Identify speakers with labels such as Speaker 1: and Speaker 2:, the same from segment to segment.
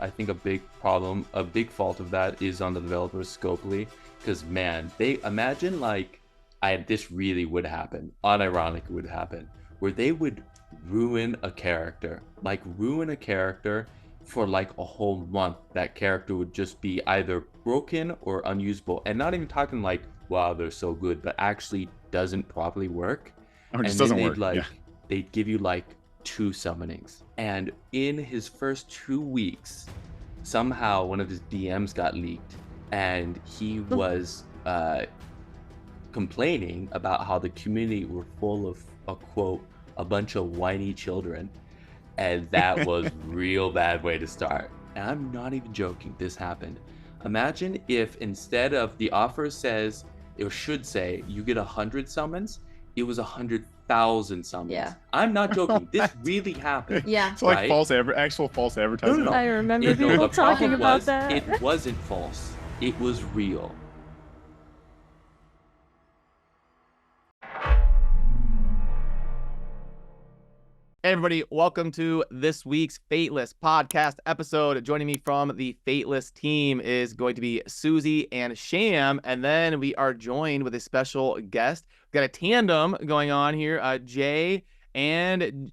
Speaker 1: I think a big fault of that is on the developers scopely, because man, they imagine like this really would happen, unironically would happen, where they would ruin a character for like a whole month. That character would just be either broken or unusable, and not even talking like, wow, they're so good, but actually doesn't properly work.
Speaker 2: Or just
Speaker 1: And
Speaker 2: doesn't
Speaker 1: then
Speaker 2: work.
Speaker 1: they'd give you like 2 summonings, and in his first 2 weeks somehow one of his DMs got leaked, and he was complaining about how the community were full of a bunch of whiny children, and that was real bad way to start. And I'm not even joking, this happened. Imagine if instead of the offer says, it should say you get 100 summons, it was 100,000 summons.
Speaker 3: Yeah.
Speaker 1: I'm not joking. This really happened.
Speaker 3: Yeah.
Speaker 2: It's like
Speaker 1: right?
Speaker 2: actual false advertising.
Speaker 1: No.
Speaker 3: I remember people
Speaker 1: the
Speaker 3: talking
Speaker 1: problem
Speaker 3: about
Speaker 1: was,
Speaker 3: that.
Speaker 1: It wasn't false. It was real.
Speaker 4: Hey everybody, welcome to this week's Fateless podcast episode. Joining me from the Fateless team is going to be Susie and Sham, and then we are joined with a special guest. We've got a tandem going on here, Jay and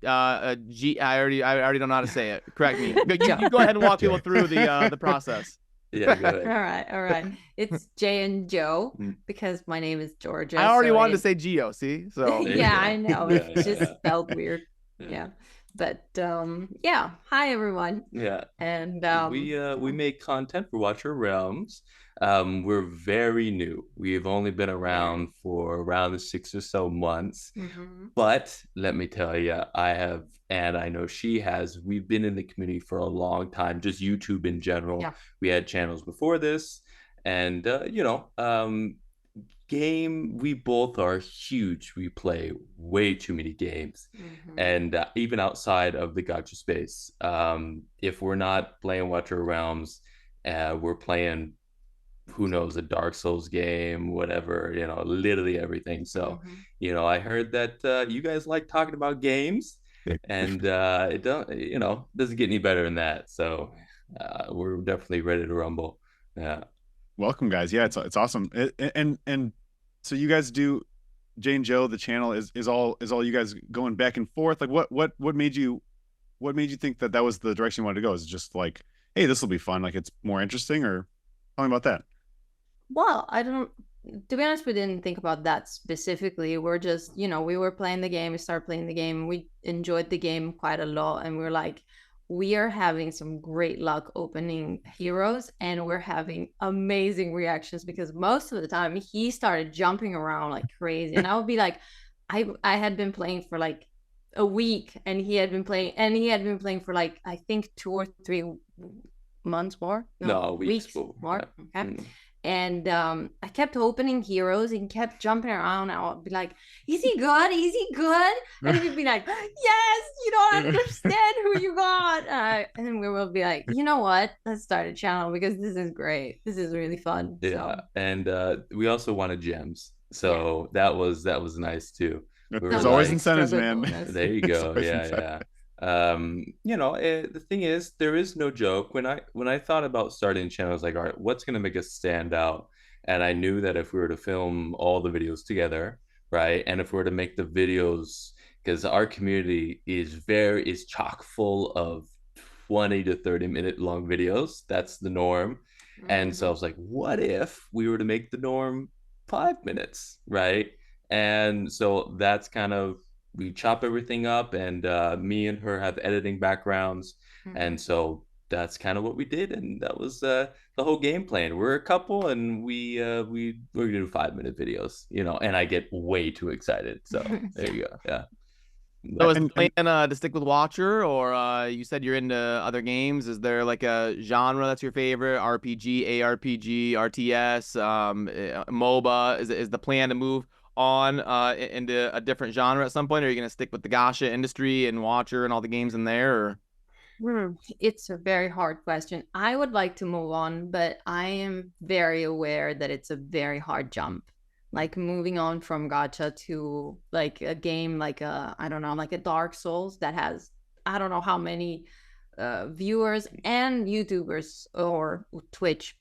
Speaker 4: G. I already don't know how to say it. Correct me. You go ahead and walk people through the process.
Speaker 1: Yeah, go ahead.
Speaker 3: All right. It's Jay and Joe because my name is Georgia.
Speaker 4: I already wanted to say Geo, see? So
Speaker 3: yeah, I know. It's
Speaker 1: Yeah.
Speaker 3: just spelled weird. Yeah. But yeah. Hi everyone.
Speaker 1: Yeah.
Speaker 3: And
Speaker 1: we make content for Watcher Realms. We're very new. We've only been around for around 6 or so months.
Speaker 3: Mhm.
Speaker 1: But let me tell you, I have, and I know she has, we've been in the community for a long time, just YouTube in general.
Speaker 3: Yeah.
Speaker 1: We had channels before this, and we both are huge. We play way too many games.
Speaker 3: Mhm.
Speaker 1: And even outside of the gacha space, if we're not playing Watcher Realms, we're playing, who knows, a Dark Souls game, whatever, literally everything. So,
Speaker 3: Mhm.
Speaker 1: I heard that you guys like talking about games, and it doesn't get any better than that. So we're definitely ready to rumble. Yeah.
Speaker 2: Welcome, guys. Yeah, it's awesome. And so you guys do, Jay and Joe, the channel is all you guys going back and forth. Like what made you think that was the direction you wanted to go? Is it just like, hey, this will be fun, like it's more interesting, or tell me about that?
Speaker 3: Well, to be honest, we didn't think about that specifically. We're just, we were playing the game, we started playing the game, we enjoyed the game quite a lot, and we're like, we are having some great luck opening heroes, and we're having amazing reactions because most of the time he started jumping around like crazy, and I would be like, I had been playing for like a week, and he had been playing for like, I think 2 or 3 months more.
Speaker 1: No,
Speaker 3: weeks more. Yeah. Okay. And I kept opening heroes and kept jumping around. I would be like, is he good? Is he good? And he'd be like, yes, you don't understand who you got. And then we will be like, you know what? Let's start a channel because this is great. This is really fun.
Speaker 1: Yeah. So. And we also wanted gems. So that was nice too.
Speaker 2: There's always incentives, man.
Speaker 1: There you go. Yeah. The thing is, there is no joke. When I thought about starting channels, like, all right, what's gonna make us stand out? And I knew that if we were to film all the videos together, right, and if we were to make the videos, because our community is chock full of 20 to 30 minute long videos. That's the norm. Mm-hmm. And so I was like, what if we were to make the norm 5 minutes, right? And so that's kind of, we chop everything up, and me and her have editing backgrounds. Mm-hmm. And so that's kind of what we did, and that was the whole game plan. We're a couple, and we're gonna do 5-minute videos, and I get way too excited. So there you go. Yeah.
Speaker 4: So is the plan to stick with Watcher, or you said you're into other games? Is there like a genre that's your favorite? RPG, ARPG, RTS, MOBA? Is the plan to move on into a different genre at some point, or are you going to stick with the gacha industry and Watcher and all the games in there? Or
Speaker 3: it's a very hard question. I would like to move on, but I am very aware that it's a very hard jump, like moving on from gacha to like a game like a Dark Souls that has, I don't know how many viewers and YouTubers or Twitch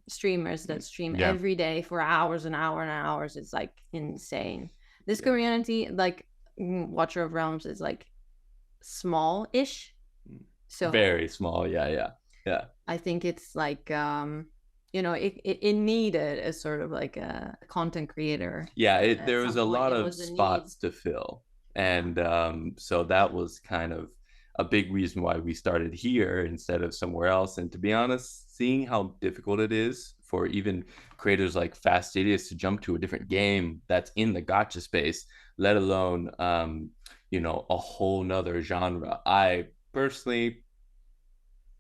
Speaker 3: streamers that stream every day for hours and hours and hours. It's like insane. This community, like Watcher of Realms, is like small-ish. So
Speaker 1: very small. Yeah.
Speaker 3: I think it's like it needed a sort of like a content creator.
Speaker 1: Yeah, there was a lot of spots to fill, and so that was kind of a big reason why we started here instead of somewhere else. And to be honest, seeing how difficult it is for even creators like Fateless to jump to a different game that's in the gacha space, let alone a whole nother genre, I personally,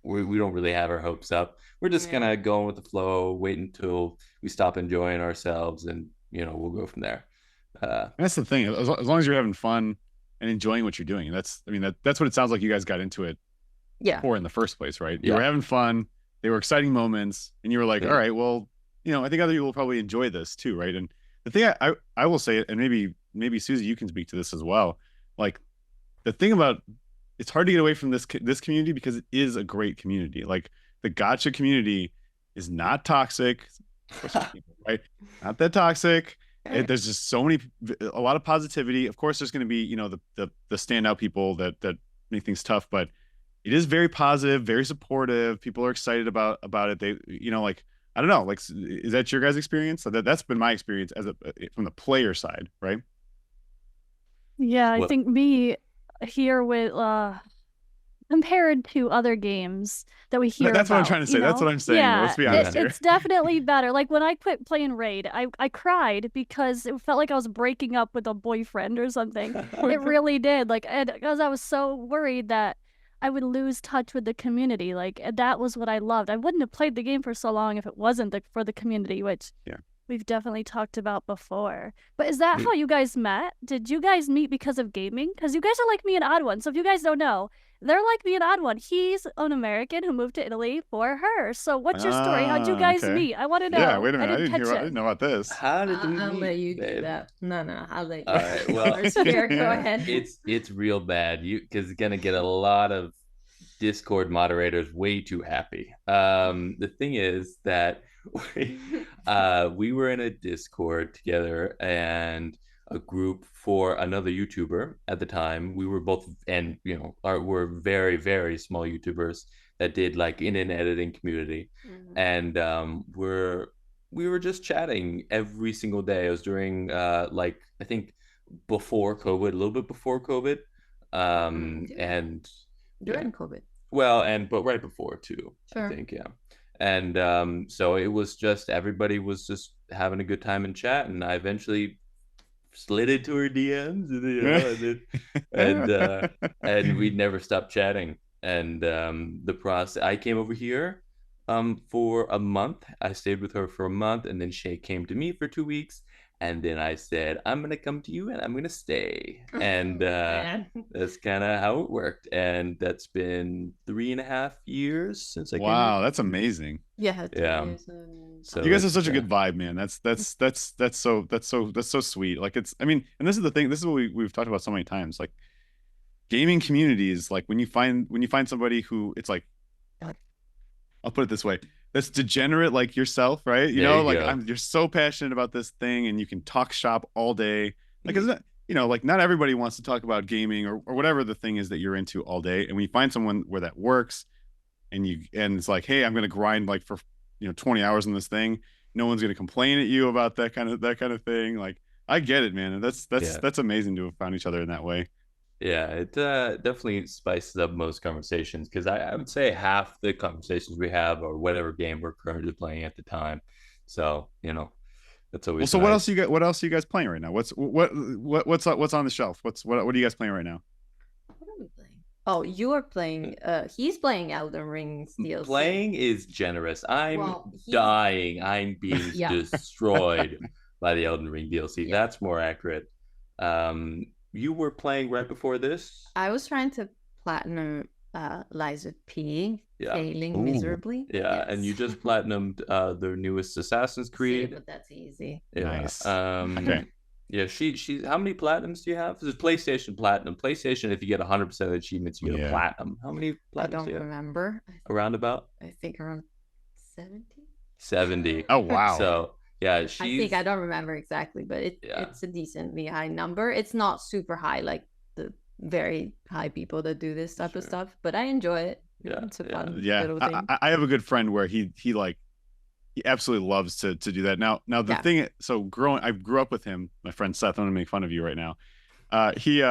Speaker 1: we don't really have our hopes up. We're just gonna go with the flow, wait until we stop enjoying ourselves, and we'll go from there.
Speaker 2: That's the thing. As long as you're having fun and enjoying what you're doing, that's what it sounds like you guys got into it for in the first place, right? You were having fun. They were exciting moments, and you were like, all right, well, I think other people will probably enjoy this too, right? And the thing I will say, and maybe Susie, you can speak to this as well. Like the thing about it's hard to get away from this community because it is a great community. Like the gacha community is not toxic, right? Not that toxic. There's just a lot of positivity. Of course, there's going to be the standout people that make things tough, but it is very positive, very supportive. People are excited about it. They like I don't know, like is that your guys' experience? So that's been my experience from the player side, right?
Speaker 5: Yeah, I think me here with compared to other games that we hear
Speaker 2: that's
Speaker 5: about,
Speaker 2: what I'm trying to say. That's what I'm saying.
Speaker 5: Yeah,
Speaker 2: let's be honest here.
Speaker 5: It's definitely better. Like when I quit playing Raid, I cried because it felt like I was breaking up with a boyfriend or something. It really did. Like, because I was so worried that I would lose touch with the community. Like that was what I loved. I wouldn't have played the game for so long if it wasn't for the community, which we've definitely talked about before. But is that how you guys met? Did you guys meet because of gaming? Because you guys are like me and Odd One. So if you guys don't know, they're like me and Odd One. He's an American who moved to Italy for her. So what's your story? How'd you guys meet? I want to know.
Speaker 2: Yeah, wait a minute. I didn't know about this.
Speaker 1: How did you
Speaker 3: I'll
Speaker 1: meet,
Speaker 3: let you
Speaker 1: babe?
Speaker 3: do that. No, I'll let you.
Speaker 1: All right, well,
Speaker 3: go ahead.
Speaker 1: It's real bad. Because it's gonna get a lot of Discord moderators way too happy. The thing is that we were in a Discord together and a group for another YouTuber at the time. We were both, and we're very, very small YouTubers that did like in an editing community, and we were just chatting every single day. It was during like I think before COVID, a little bit before COVID, and
Speaker 3: during COVID.
Speaker 1: Well, but right before too,
Speaker 3: sure.
Speaker 1: I think, and so it was just everybody was just having a good time in chat, and I eventually slid into her DMs, and we'd never stopped chatting. And the process, I came over here for a month. I stayed with her for a month, and then Shay came to me for 2 weeks. And then I said, I'm going to come to you and I'm going to stay. And that's kind of how it worked. And that's been 3.5 years since I came.
Speaker 2: Wow, that's amazing.
Speaker 3: Yeah.
Speaker 2: So you guys have such a good vibe, man. That's so sweet. Like and this is the thing. This is what we've talked about so many times. Like gaming communities, like when you find somebody who it's like, I'll put it this way. That's degenerate like yourself, right? You're so passionate about this thing and you can talk shop all day. Like, isn't it, like not everybody wants to talk about gaming or whatever the thing is that you're into all day. And when you find someone where that works and it's like, hey, I'm going to grind like for, 20 hours on this thing. No one's going to complain at you about that kind of thing. Like, I get it, man. And that's amazing to have found each other in that way.
Speaker 1: Yeah, it definitely spices up most conversations because I would say half the conversations we have are whatever game we're currently playing at the time. So that's always.
Speaker 2: Well, so
Speaker 1: nice.
Speaker 2: what else are you guys playing right now? What's on the shelf? What are you guys playing right now?
Speaker 3: What are we playing? Oh, you are playing. He's playing Elden Ring's DLC.
Speaker 1: Playing is generous. I'm dying. I'm being destroyed by the Elden Ring DLC. Yeah. That's more accurate. You were playing right before this?
Speaker 3: I was trying to platinum Liza P, failing miserably.
Speaker 1: Yeah, yes. And you just platinumed the newest Assassin's Creed.
Speaker 3: But that's easy.
Speaker 2: Yeah. Nice.
Speaker 1: Okay. Yeah, she. How many platinums do you have? This is PlayStation Platinum. PlayStation, if you get 100% of the achievements, you get a platinum. How many
Speaker 3: I
Speaker 1: platinums
Speaker 3: don't
Speaker 1: do you have?
Speaker 3: remember.
Speaker 1: Around about
Speaker 3: I think around 70.
Speaker 1: 70.
Speaker 2: Oh wow.
Speaker 1: So yeah,
Speaker 3: I think I don't remember exactly, but
Speaker 1: Yeah.
Speaker 3: it's a decently high number. It's not super high like the very high people that do this type of stuff, but I enjoy it.
Speaker 1: Yeah,
Speaker 3: It's a
Speaker 1: yeah.
Speaker 3: fun
Speaker 2: Yeah,
Speaker 3: little thing.
Speaker 2: I have a good friend where he absolutely loves to do that. Now the
Speaker 3: Yeah.
Speaker 2: thing, so I grew up with him, my friend Seth. I'm gonna make fun of you right now. He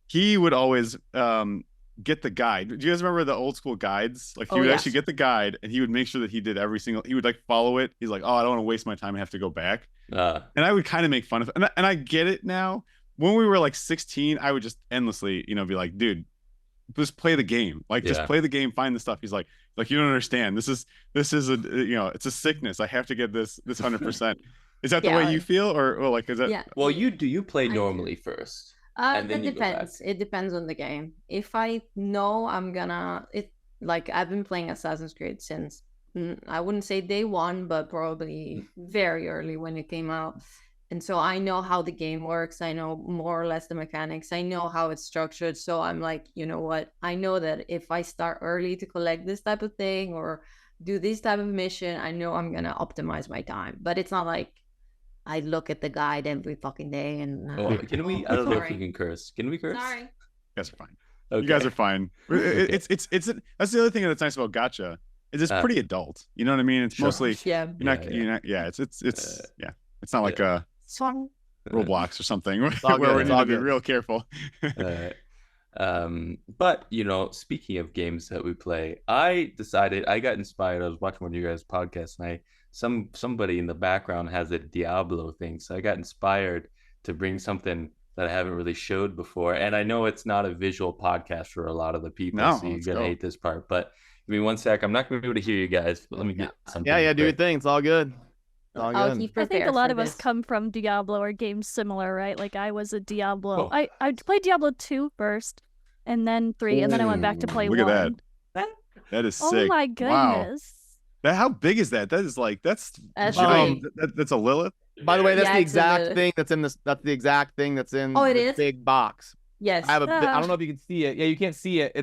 Speaker 2: he would always get the guide. Do you guys remember the old school guides? Like he
Speaker 3: Oh,
Speaker 2: would
Speaker 3: yes.
Speaker 2: actually get the guide and he would make sure that he did he would like follow it. He's like, oh, I don't want to waste my time. I have to go back. And I would kind of make fun of it. And I get it now. When we were like 16, I would just endlessly, you know, be like, dude, just play the game. Like just play the game, find the stuff. He's like, you don't understand. This is a, you know, it's a sickness. I have to get this 100%. Is that the way you feel, or like is that?
Speaker 3: Yeah.
Speaker 1: Well, you play normally first. And then
Speaker 3: it depends. It depends on the game. If I know I'm gonna like I've been playing Assassin's Creed since I wouldn't say day one, but probably very early when it came out. And so I know how the game works. I know more or less the mechanics. I know how it's structured. So I'm like, you know what? I know that if I start early to collect this type of thing or do this type of mission, I know I'm gonna optimize my time. But it's not like I look at the guide every fucking day and
Speaker 1: can we? I don't know if we can curse. Can we curse?
Speaker 3: Sorry.
Speaker 2: You guys are fine.
Speaker 1: Okay.
Speaker 2: You guys are fine.
Speaker 1: Okay.
Speaker 2: It's that's the other thing that's nice about gacha is it's pretty adult. You know what I mean? It's mostly
Speaker 3: yeah.
Speaker 2: it's not like Roblox or something where we need to be real careful.
Speaker 1: But you know, speaking of games that we play, I got inspired. I was watching one of you guys' podcasts, and somebody in the background has a Diablo thing, so I got inspired to bring something that I haven't really showed before. And I know it's not a visual podcast for a lot of the people, so you're gonna hate this part. But give me 1 sec. I'm not gonna be able to hear you guys, but let me get something.
Speaker 4: Yeah, do your thing. It's all good.
Speaker 3: I
Speaker 5: think a lot of us come from Diablo or games similar, right? Like I was a Diablo. I played Diablo 2 first, and then 3, and then I went back to play 1.
Speaker 2: Look at that. That is sick.
Speaker 5: Oh my goodness.
Speaker 2: Wow. How big is that? That is like that's a Lilith.
Speaker 4: By the way, that's the exact thing that's in this. That's the exact thing that's in the big box.
Speaker 3: Yes.
Speaker 4: I don't know if you can see it. Yeah, you can't see it.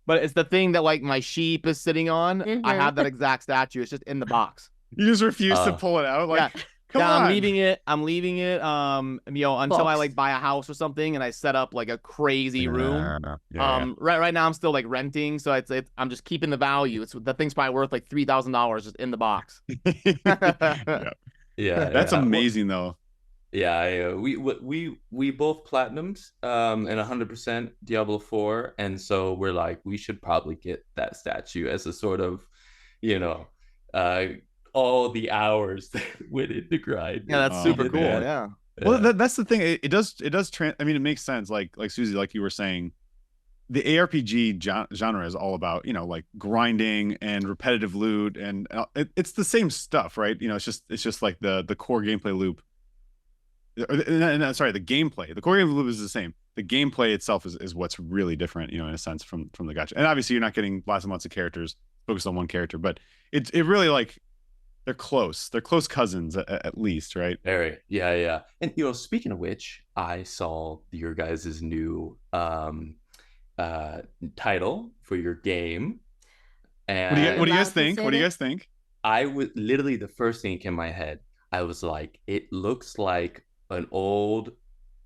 Speaker 4: But it's the thing that like my sheep is sitting on. I have that exact statue. It's just in the box.
Speaker 2: You just refuse to pull it out. Like, come on.
Speaker 4: I'm leaving it. You know, until I like buy a house or something, and I set up like a crazy room. Right now I'm still like renting, so I'm just keeping the value. The thing's probably worth like $3,000 just in the box.
Speaker 2: Yeah, that's amazing though.
Speaker 1: Yeah, we both platinumed and 100% Diablo 4, and so we're like, we should probably get that statue as a sort of, you know, all the hours that went into grind.
Speaker 4: Yeah, that's super cool. Yeah.
Speaker 2: Well, that's the thing. It does. I mean, it makes sense. Like Susie, like you were saying, the ARPG genre is all about, you know, like grinding and repetitive loot, and it's the same stuff, right? You know, it's just like the core gameplay loop. Sorry, the gameplay. The core gameplay loop is the same. The gameplay itself is what's really different, you know, in a sense from the gacha. And obviously, you're not getting lots and lots of characters focused on one character, but it really like they're close. They're close cousins at least, right?
Speaker 1: Very, yeah. And you know, speaking of which, I saw your guys' new title for your game. And
Speaker 2: what do you guys think? What do you guys think?
Speaker 1: I would literally, the first thing in my head, I was like, it looks like an old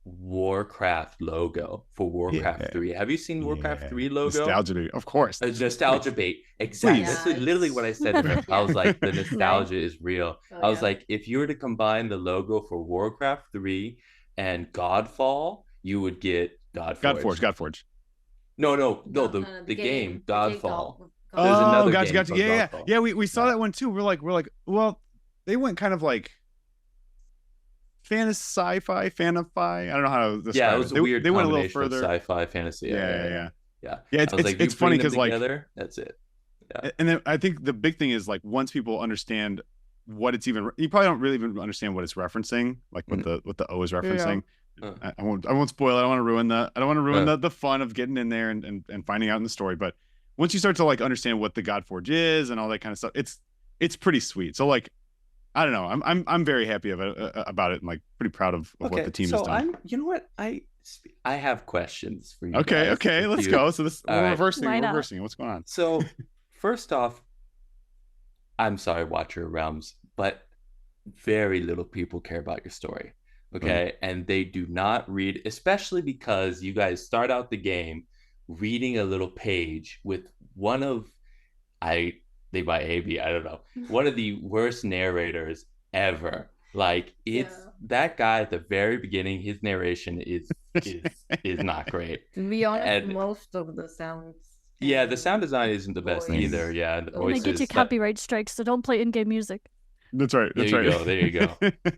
Speaker 1: Warcraft logo for Warcraft 3. Have you seen Warcraft 3 logo?
Speaker 2: Nostalgia bait, of course.
Speaker 1: A nostalgia bait. Exactly. That's literally what I said. I was like, the nostalgia is real. I was like, if you were to combine the logo for Warcraft 3 and Godfall, you would get
Speaker 2: Godforge.
Speaker 1: No, the game Godfall.
Speaker 2: Oh, gotcha. Yeah. We saw that one too. We're like, well, they went kind of like fantasy, sci-fi, fanify. I don't know how to describe it.
Speaker 1: Yeah, it was a weird.
Speaker 2: They went a little further.
Speaker 1: Sci-fi, fantasy.
Speaker 2: Yeah. It's funny because like
Speaker 1: that's it.
Speaker 2: Yeah. And then I think the big thing is like once people understand what it's even, you probably don't really even understand what it's referencing, like what the O is referencing. Yeah. I won't spoil it. I don't want to ruin the fun of getting in there and finding out in the story. But once you start to like understand what the Godforge is and all that kind of stuff, it's pretty sweet. So like I don't know. I'm very happy about it and like pretty proud of what the team has done.
Speaker 1: You know what? I have questions for you
Speaker 2: Okay,
Speaker 1: guys.
Speaker 2: okay, let's go. So we're reversing
Speaker 5: Why
Speaker 2: it.
Speaker 5: not?
Speaker 2: We're reversing it. What's going on?
Speaker 1: So first off, I'm sorry, Watcher Realms, but very little people care about your story. Okay. And they do not read, especially because you guys start out the game reading a little page with one of they by AB, I don't know, one of the worst narrators ever. Like it's that guy at the very beginning, his narration is not great.
Speaker 3: To be honest,
Speaker 1: And
Speaker 3: most of the sounds.
Speaker 1: yeah, the sound design isn't the best
Speaker 3: voice.
Speaker 1: either. Yeah, the
Speaker 5: And they get you copyright strikes, so don't play in-game music.
Speaker 2: That's right. That's
Speaker 1: there you
Speaker 2: right.
Speaker 1: go. There you go.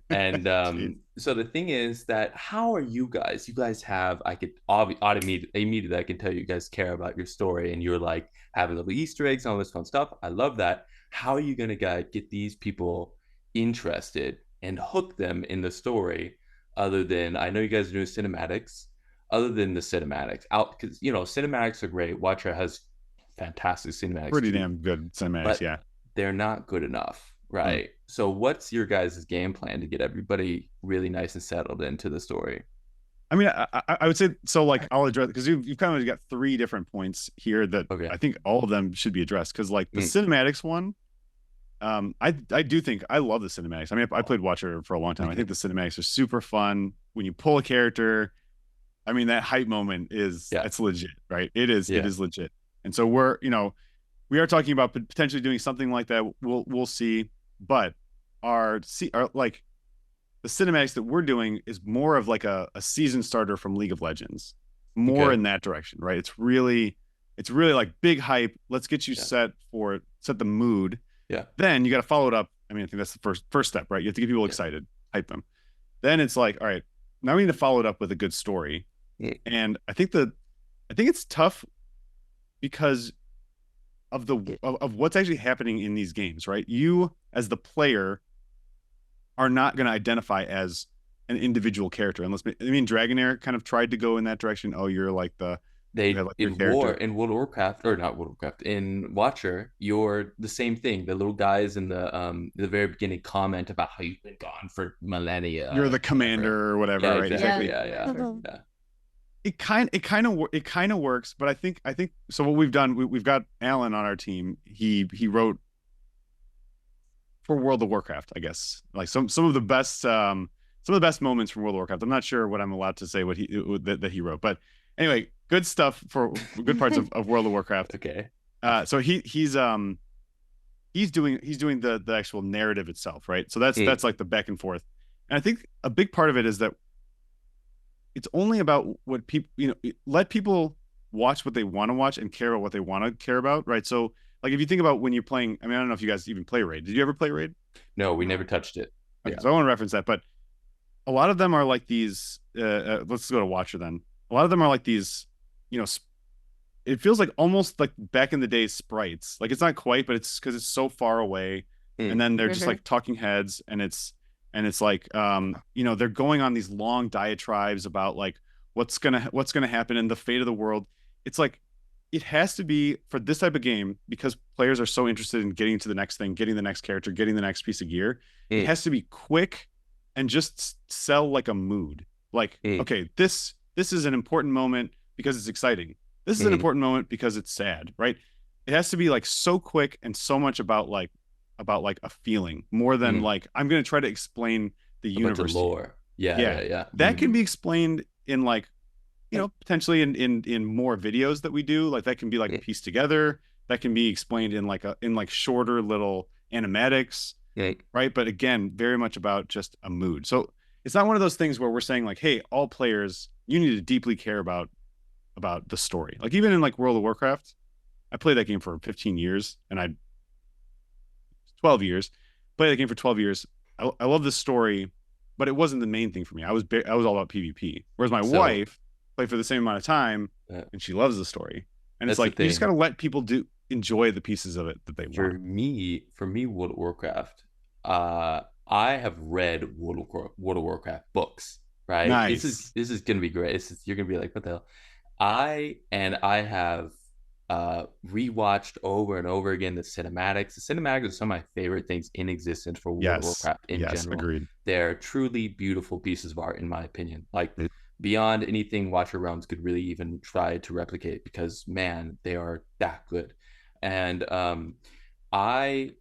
Speaker 1: And so the thing is that how are you guys? You guys have, I could immediately I can tell you guys care about your story and you're like having little Easter eggs and all this fun stuff. I love that. How are you gonna get these people interested and hook them in the story? Other than I know you guys are doing cinematics. Other than the cinematics, out because cinematics are great. Watcher has fantastic cinematics.
Speaker 2: Pretty damn good cinematics,
Speaker 1: but
Speaker 2: yeah.
Speaker 1: They're not good enough. Right. So what's your guys' game plan to get everybody really nice and settled into the story?
Speaker 2: I mean, I would say, so like I'll address, because you've kind of got 3 different points here that I think all of them should be addressed. Because like the cinematics one, I do think I love the cinematics. I mean, I played Watcher for a long time. I think the cinematics are super fun. When you pull a character, I mean, that hype moment it's legit, right? It is legit. And so we are talking about potentially doing something like that. We'll see. But our like the cinematics that we're doing is more of like a season starter from League of Legends, more in that direction, right? It's really like big hype. Let's get you set the mood.
Speaker 1: Yeah.
Speaker 2: Then you got to follow it up. I mean, I think that's the first step, right? You have to get people excited, hype them. Then it's like, all right, now we need to follow it up with a good story. And I think it's tough because of what's actually happening in these games, right? You as the player are not going to identify as an individual character unless Dragonair kind of tried to go in that direction. Oh, you're like in World
Speaker 1: of Warcraft, or not World of Warcraft, in Watcher, you're the same thing. The little guys in the very beginning comment about how you've been gone for millennia.
Speaker 2: You're the commander or whatever, right?
Speaker 1: Exactly.
Speaker 2: Yeah. It kind of works, but I think so. What we've done, we've got Alan on our team. He wrote for World of Warcraft, I guess, like some of the best moments from World of Warcraft. I'm not sure what I'm allowed to say that he wrote, but anyway, good stuff for good parts of World of Warcraft.
Speaker 1: Okay.
Speaker 2: So he's doing the actual narrative itself, right? So that's like the back and forth, and I think a big part of it is that it's only about what people, let people watch what they want to watch and care about what they want to care about, right? So, like, if you think about when you're playing, I mean, I don't know if you guys even play Raid. Did you ever play Raid?
Speaker 1: No, we never touched it.
Speaker 2: Okay, so I want to reference that, but a lot of them are like these. Let's go to Watcher then. A lot of them are like these, it feels like almost like back in the day sprites. Like it's not quite, but it's because it's so far away, and then they're just like talking heads, and it's like they're going on these long diatribes about like what's gonna happen and the fate of the world. It's like it has to be for this type of game, because players are so interested in getting to the next thing, getting the next character, getting the next piece of gear. It has to be quick and just sell like a mood. Like, okay, this is an important moment because it's exciting. This is an important moment because it's sad, right? It has to be like so quick and so much about like a feeling more than like I'm going to try to explain the universe.
Speaker 1: Lore. Yeah.
Speaker 2: That can be explained in like, potentially in more videos that we do. Like that can be like pieced together. That can be explained in like shorter little animatics, right? But again, very much about just a mood. So it's not one of those things where we're saying like, hey, all players, you need to deeply care about the story. Like even in like World of Warcraft, I played that game for 15 years and 12 years, played that game for 12 years. I love the story, but it wasn't the main thing for me. I was all about PvP. Whereas my wife played for the same amount of time and she loves the story. And it's like, you just got to let people enjoy the pieces of it that they want.
Speaker 1: For me, World of Warcraft, I have read World of Warcraft books, right?
Speaker 2: Nice.
Speaker 1: This is going to be great. You're going to be like, what the hell? I have rewatched over and over again the cinematics. The cinematics are some of my favorite things in existence for World of Warcraft in general.
Speaker 2: Agreed.
Speaker 1: They're truly beautiful pieces of art, in my opinion. Like beyond anything Watcher Realms could really even try to replicate, because man, they are that good. And I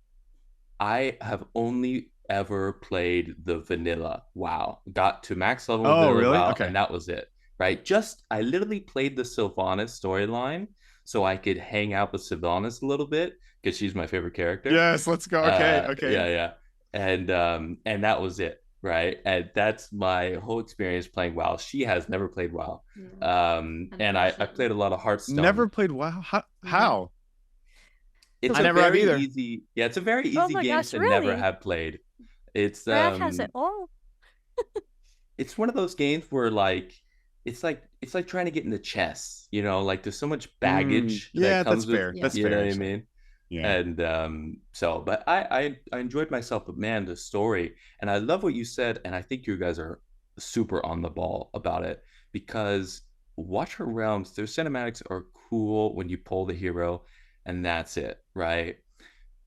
Speaker 1: have only ever played the vanilla WoW. Got to max level vanilla
Speaker 2: really?
Speaker 1: WoW,
Speaker 2: Okay.
Speaker 1: and that was it. Right? I literally played the Sylvanas storyline so I could hang out with Sylvanas a little bit because she's my favorite character.
Speaker 2: Yes, let's go. Okay.
Speaker 1: Yeah. And that was it. Right. And that's my whole experience playing WoW. She has never played WoW. And I played a lot of Hearthstone.
Speaker 2: Never played WoW? How?
Speaker 1: It's
Speaker 4: I never have either.
Speaker 1: Easy. Yeah, it's a very easy game to
Speaker 5: really?
Speaker 1: never have played. It's
Speaker 5: Brad has it all.
Speaker 1: It's one of those games where like it's like trying to get into chess, you know, like there's so much baggage that comes with,
Speaker 2: fair. That's
Speaker 1: you
Speaker 2: fair.
Speaker 1: know what I mean?
Speaker 2: Yeah.
Speaker 1: And but I enjoyed myself, but man, the story, and I love what you said, and I think you guys are super on the ball about it, because Watcher Realms, their cinematics are cool when you pull the hero and that's it, right?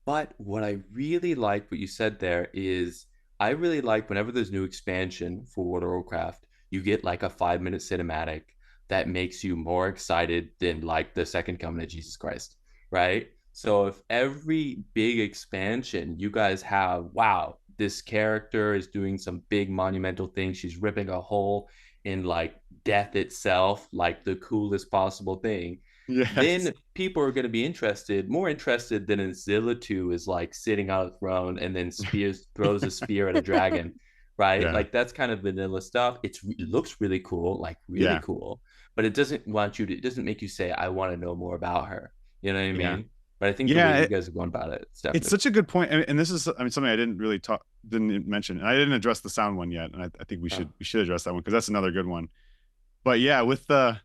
Speaker 1: But what I really like what you said there is I really like whenever there's new expansion for World of Warcraft, you get like a 5-minute cinematic that makes you more excited than like the second coming of Jesus Christ, right? So if every big expansion you guys have, wow, this character is doing some big monumental thing, she's ripping a hole in like death itself, like the coolest possible thing. Yes. Then people are going to be more interested than in Zilla2 is like sitting on a throne and then throws a spear at a dragon, right? Yeah. Like that's kind of vanilla stuff. It looks really cool, like really cool, but it doesn't make you say, I want to know more about her. You know what I mean? But I think the way you guys are going about it, it's
Speaker 2: such a good point. And this is, something I didn't mention, and I didn't address the sound one yet. And I think we should address that one, because that's another good one. But yeah, with the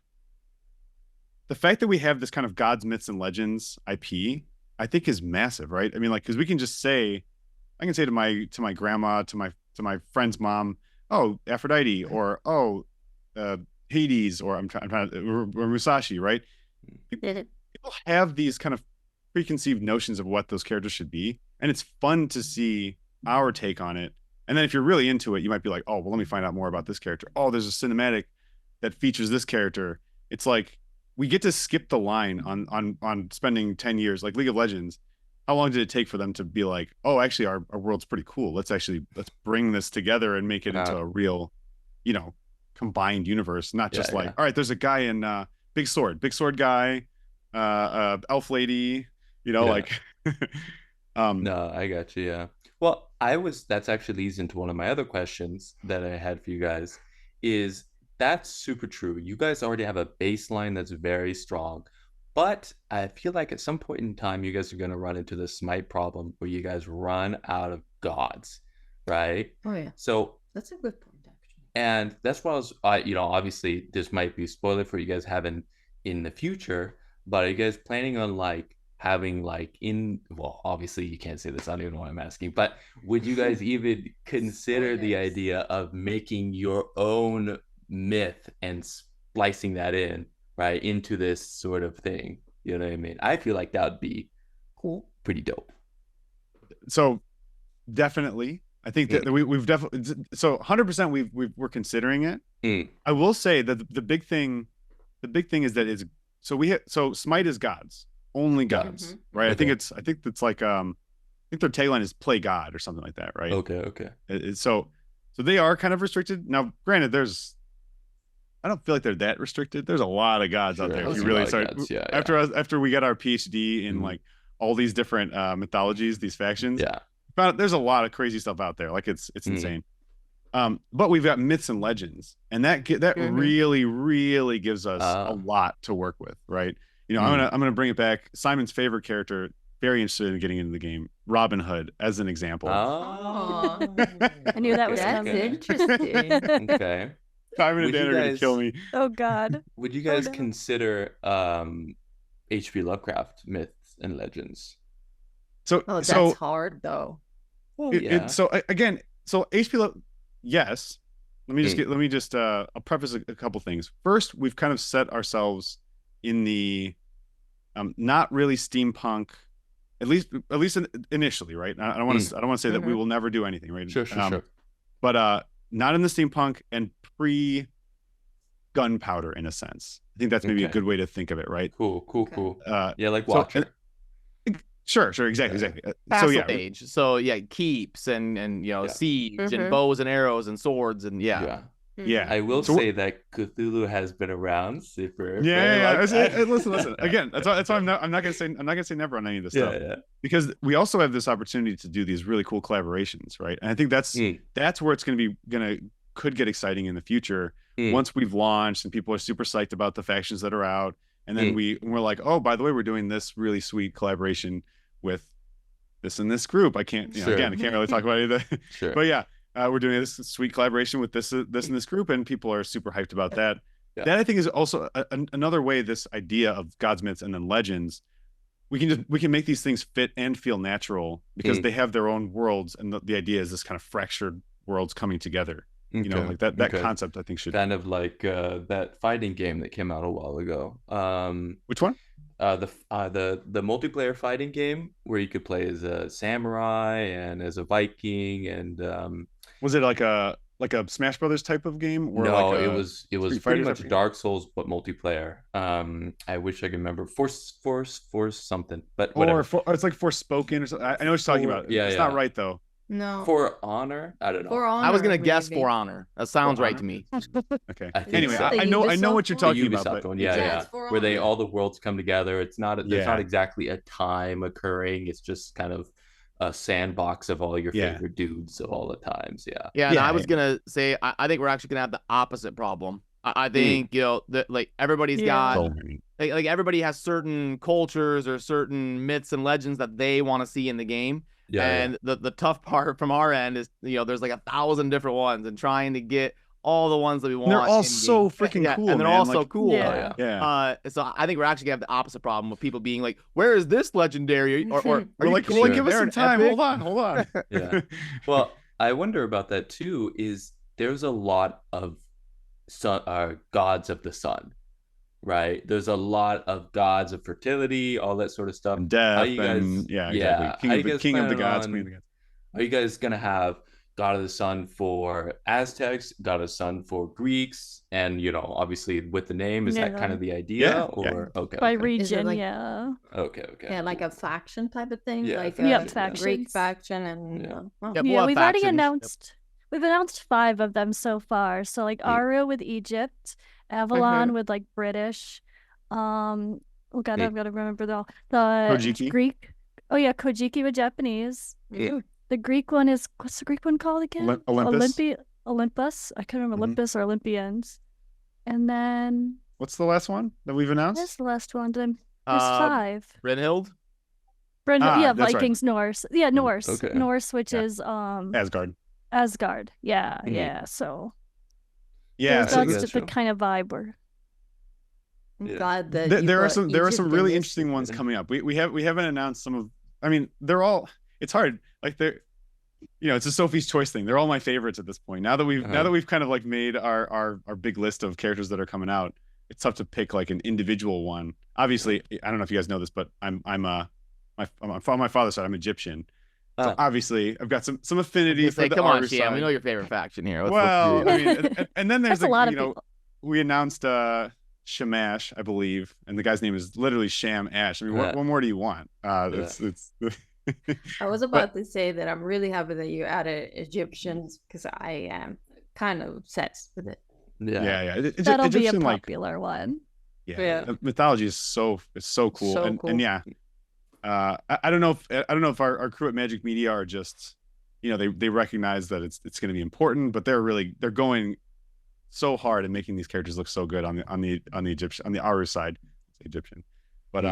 Speaker 2: fact that we have this kind of gods, myths, and legends IP, I think is massive, right? I mean, like, because we can just say, I can say to my grandma, to my friend's mom, oh, Aphrodite, or oh, Hades, or or Musashi, right? People have these kind of preconceived notions of what those characters should be, and it's fun to see our take on it. And then if you're really into it, you might be like, oh, well, let me find out more about this character. Oh, there's a cinematic that features this character. It's like, we get to skip the line on spending 10 years, like League of Legends. How long did it take for them to be like, oh, actually our world's pretty cool. Let's bring this together and make it into a real, combined universe. Not just all right, there's a guy in big sword guy, elf lady, like.
Speaker 1: No, I got you. Yeah. Well, that's actually leads into one of my other questions that I had for you guys is, that's super true. You guys already have a baseline that's very strong, but I feel like at some point in time, you guys are going to run into the Smite problem where you guys run out of gods, right?
Speaker 3: Oh yeah.
Speaker 1: So
Speaker 3: that's a good point, actually.
Speaker 1: And that's what obviously this might be a spoiler for you guys having in the future, but are you guys planning on like having like well, obviously you can't say this, I don't even know what I'm asking, but would you guys even consider the idea of making your own myth and splicing that in right into this sort of thing? You know what I mean? I feel like that would be cool, pretty dope.
Speaker 2: So definitely, I think that we've definitely, so 100% we're considering it. I will say that the big thing is that so Smite is gods, only gods, right? Okay. I think it's like I think their tagline is play God or something like that, right?
Speaker 1: Okay.
Speaker 2: So they are kind of restricted. Now, granted, I don't feel like they're that restricted. There's a lot of gods out there. If you really start, after we got our PhD in like all these different mythologies, these factions, there's a lot of crazy stuff out there. Like it's insane. But we've got myths and legends, and that really, really gives us a lot to work with, right? I'm gonna bring it back. Simon's favorite character, very interested in getting into the game, Robin Hood, as an example.
Speaker 5: Oh, I knew that was coming.
Speaker 3: Interesting.
Speaker 1: Okay.
Speaker 2: Simon and Dan are going to kill me.
Speaker 5: Oh, God.
Speaker 1: Would you guys consider H.P. Lovecraft myths and legends?
Speaker 3: That's hard, though.
Speaker 1: Well, yeah.
Speaker 2: So again, H.P. yes. Let me just I'll preface a couple things. First, we've kind of set ourselves in the not really steampunk, at least initially, right? I don't want to say that we will never do anything, right?
Speaker 1: Sure.
Speaker 2: But not in the steampunk and pre gunpowder in a sense. I think that's maybe a good way to think of it, right?
Speaker 1: Cool. Yeah, like Watcher.
Speaker 2: Sure, exactly.
Speaker 4: Facile age. So yeah, keeps and siege and bows and arrows and swords and
Speaker 2: yeah.
Speaker 1: I will say that Cthulhu has been around super.
Speaker 2: Listen. Again, that's why I'm not gonna say never on any of this stuff. Yeah. Because we also have this opportunity to do these really cool collaborations, right? And I think that's where it's could get exciting in the future once we've launched and people are super psyched about the factions that are out, and then we're like, oh, by the way, we're doing this really sweet collaboration with this and this group. I can't really talk about it.
Speaker 1: Sure.
Speaker 2: But yeah. We're doing this sweet collaboration with this and this group, and people are super hyped about that. Yeah. That I think is also another way this idea of gods, myths, and then legends. We can make these things fit and feel natural because they have their own worlds, and the idea is this kind of fractured worlds coming together. Like that concept I think should
Speaker 1: kind of like that fighting game that came out a while ago.
Speaker 2: Which one?
Speaker 1: The multiplayer fighting game where you could play as a samurai and as a Viking and
Speaker 2: was it like a Smash Brothers type of game? Or
Speaker 1: no, it was pretty much Dark Souls but multiplayer. I wish I could remember Force something, but whatever.
Speaker 2: Or it's like Forspoken or something. I know what you're talking about. It's not right though.
Speaker 3: No.
Speaker 1: For Honor? I don't know.
Speaker 3: For Honor,
Speaker 4: I was gonna guess For Honor. That sounds right to me.
Speaker 2: Okay. Anyway, I know what you're talking about.
Speaker 1: One. Yeah. Where all the worlds come together. It's not there's not exactly a time occurring. It's just kind of a sandbox of all your favorite dudes of all the times.
Speaker 4: And I was gonna say I think we're actually gonna have the opposite problem. I think that like everybody's got like everybody has certain cultures or certain myths and legends that they want to see in the game. The tough part from our end is there's like 1,000 different ones, and trying to get all the ones that we want.
Speaker 2: They're all so freaking cool,
Speaker 4: and they're all so cool.
Speaker 2: So
Speaker 4: I think we're actually gonna have the opposite problem with people being like, "Where is this legendary?" Or
Speaker 2: are like, "Well, give us some time. Hold on."
Speaker 1: Yeah. Well, I wonder about that too. Is there's a lot of gods of the sun, right? There's a lot of gods of fertility, all that sort of stuff.
Speaker 2: And death, exactly. King of the gods, queen of the gods.
Speaker 1: Are you guys gonna have God of the Sun for Aztecs, God of the Sun for Greeks, and obviously with the name, is that kind of the idea? Okay.
Speaker 5: By region,
Speaker 1: Okay.
Speaker 3: Yeah, like a faction type of thing.
Speaker 1: Yeah,
Speaker 3: like
Speaker 5: a
Speaker 3: Greek faction and
Speaker 5: we've already announced. We've announced 5 of them so far. So like Aru with Egypt, Avalon with like British. Oh god, I've got to remember the
Speaker 2: Kojiki?
Speaker 5: Greek. Oh yeah, Kojiki with Japanese. The Greek one is, what's the Greek one called again? Olympus. I can't remember Olympus or Olympians. And then
Speaker 2: what's the last one that we've announced?
Speaker 5: What's the last one? There's 5.
Speaker 4: Brynhild?
Speaker 5: Vikings,
Speaker 2: right.
Speaker 5: Norse. Yeah, Norse.
Speaker 1: Okay.
Speaker 5: Norse, which is
Speaker 2: Asgard.
Speaker 5: Yeah. So
Speaker 2: that's
Speaker 5: the kind of vibe
Speaker 3: I'm glad that
Speaker 2: there are some really interesting ones coming up. We haven't announced some of. I mean, they're all. It's hard. Like they're, it's a Sophie's Choice thing. They're all my favorites at this point. Now that we've kind of like made our big list of characters that are coming out, it's tough to pick like an individual one. Obviously, I don't know if you guys know this, but I'm on my father's side, I'm Egyptian. So obviously, I've got some affinity for the
Speaker 4: come on,
Speaker 2: side.
Speaker 4: We know your favorite faction here.
Speaker 2: I mean, and then there's
Speaker 5: a lot of people.
Speaker 2: We announced Shamash, I believe, and the guy's name is literally Sham Ash. I mean, what more do you want? It's
Speaker 3: I was about to say that I'm really happy that you added Egyptians because I am kind of obsessed with it.
Speaker 2: Yeah.
Speaker 5: That'll be a popular one.
Speaker 2: Yeah. Mythology is so cool.
Speaker 3: So cool.
Speaker 2: And yeah. I don't know if our crew at Magic Media are just, they recognize that it's going to be important, but they're going so hard at making these characters look so good on the Egyptian, on the Aru side, Egyptian. But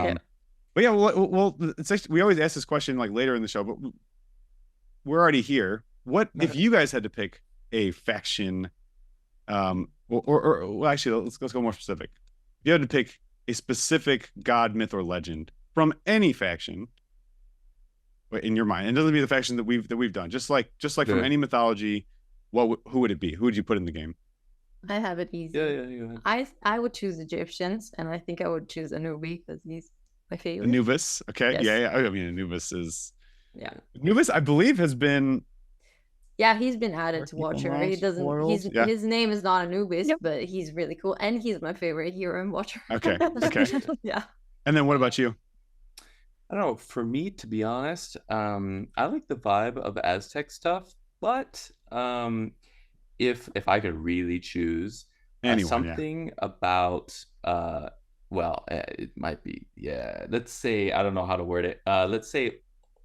Speaker 2: well, it's actually, we always ask this question like later in the show, but we're already here. What if you guys had to pick a faction, or actually let's go more specific. If you had to pick a specific god, myth, or legend from any faction in your mind, it doesn't be the faction that we've done, just like from any mythology, who would it be? Who would you put in the game?
Speaker 3: I have it easy.
Speaker 1: Yeah.
Speaker 3: I would choose Egyptians, and I think I would choose Anubi because he's my favorite.
Speaker 2: Anubis. Okay.
Speaker 3: Yes.
Speaker 2: Yeah. I mean, Anubis is.
Speaker 3: Yeah.
Speaker 2: Anubis, I believe, has been.
Speaker 3: Yeah, he's been added to Watcher. He doesn't. His name is not Anubis, but he's really cool, and he's my favorite hero in Watcher.
Speaker 2: Okay. Okay.
Speaker 3: Yeah.
Speaker 2: And then what about you?
Speaker 1: I don't know. For me, to be honest, I like the vibe of Aztec stuff, but if I could really choose something about well, it might be, yeah. Let's say, I don't know how to word it. Let's say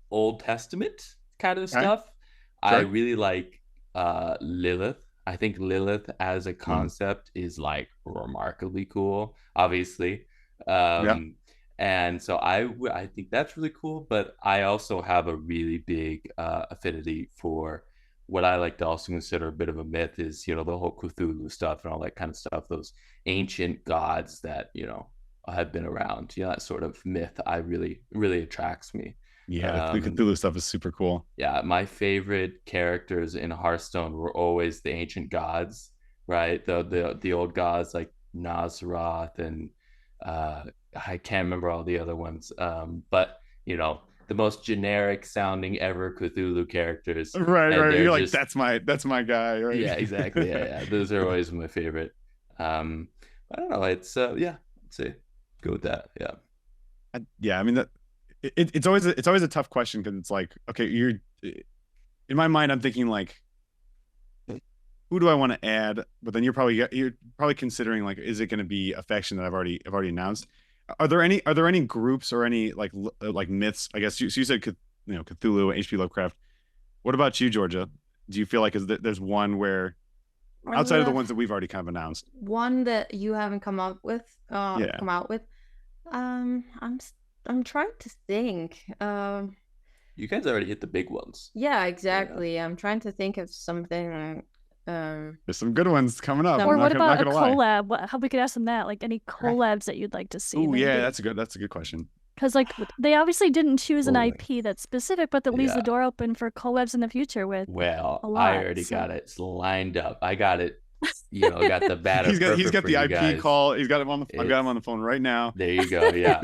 Speaker 1: Old Testament kind of stuff. Sure. I really like Lilith. I think Lilith as a concept is like remarkably cool, obviously. And so I think that's really cool, but I also have a really big affinity for what I like to also consider a bit of a myth is, the whole Cthulhu stuff and all that kind of stuff, those ancient gods that, have been around. That sort of myth really attracts me.
Speaker 2: Yeah, the Cthulhu stuff is super cool.
Speaker 1: Yeah, my favorite characters in Hearthstone were always the ancient gods, right? The old gods like Nazareth and I can't remember all the other ones. But the most generic sounding ever Cthulhu characters.
Speaker 2: Right. You're just, like, that's my guy, right?
Speaker 1: Yeah, exactly. Yeah. Those are always my favorite. I don't know. It's yeah, let's see. Go with that. Yeah.
Speaker 2: I mean that it's always a tough question because it's like, okay, in my mind, I'm thinking like, who do I want to add? But then you're probably considering like, is it going to be a faction that I've already announced? Are there any groups or any like myths? I guess so you said Cthulhu, H.P. Lovecraft. What about you, Georgia? Do you feel like there's one where outside of the ones that we've already kind of announced,
Speaker 3: one that you haven't come out with? I'm trying to think.
Speaker 1: You guys already hit the big ones.
Speaker 3: Yeah, exactly. Yeah. I'm trying to think of something.
Speaker 2: There's some good ones coming up.
Speaker 5: Or what about a collab? How we could ask them that? Like any collabs that you'd like to see?
Speaker 2: Oh yeah, that's a good question.
Speaker 5: Because like they obviously didn't choose an IP that's specific, but that leaves the door open for collabs in the future with.
Speaker 1: Well, I already got it lined up. I got it. Got the batter.
Speaker 2: He's got the IP call. He's got him on the. I've got him on the phone right now.
Speaker 1: There you go. Yeah,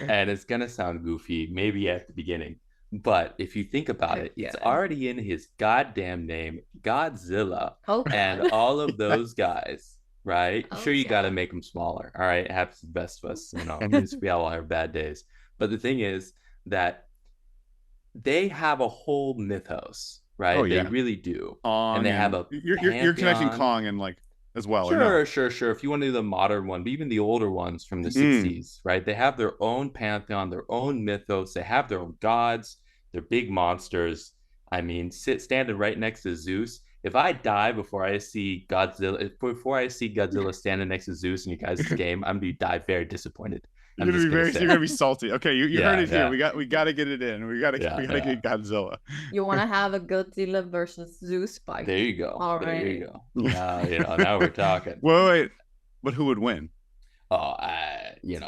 Speaker 1: and it's gonna sound goofy, maybe at the beginning, but if you think about it, it's already in his goddamn name, Godzilla, and all of those guys, right? Sure, you got to make them smaller. All right, it happens to the best of us. We all have bad days, but the thing is that they have a whole mythos. Right, they really do, and they have a.
Speaker 2: You're connecting Kong and like as well.
Speaker 1: Sure. If you want to do the modern one, but even the older ones from the 60s, right? They have their own pantheon, their own mythos. They have their own gods. They're big monsters. I mean, standing right next to Zeus. If I die before I see Godzilla standing next to Zeus in you guys' game, I'm gonna die very disappointed.
Speaker 2: You're gonna be salty. Okay, you heard it here. We got to get it in. We got to get Godzilla.
Speaker 3: You want to have a Godzilla versus Zeus fight?
Speaker 1: There you go. All right. There you go. Now we're talking.
Speaker 2: Wait. But who would win?
Speaker 1: Oh,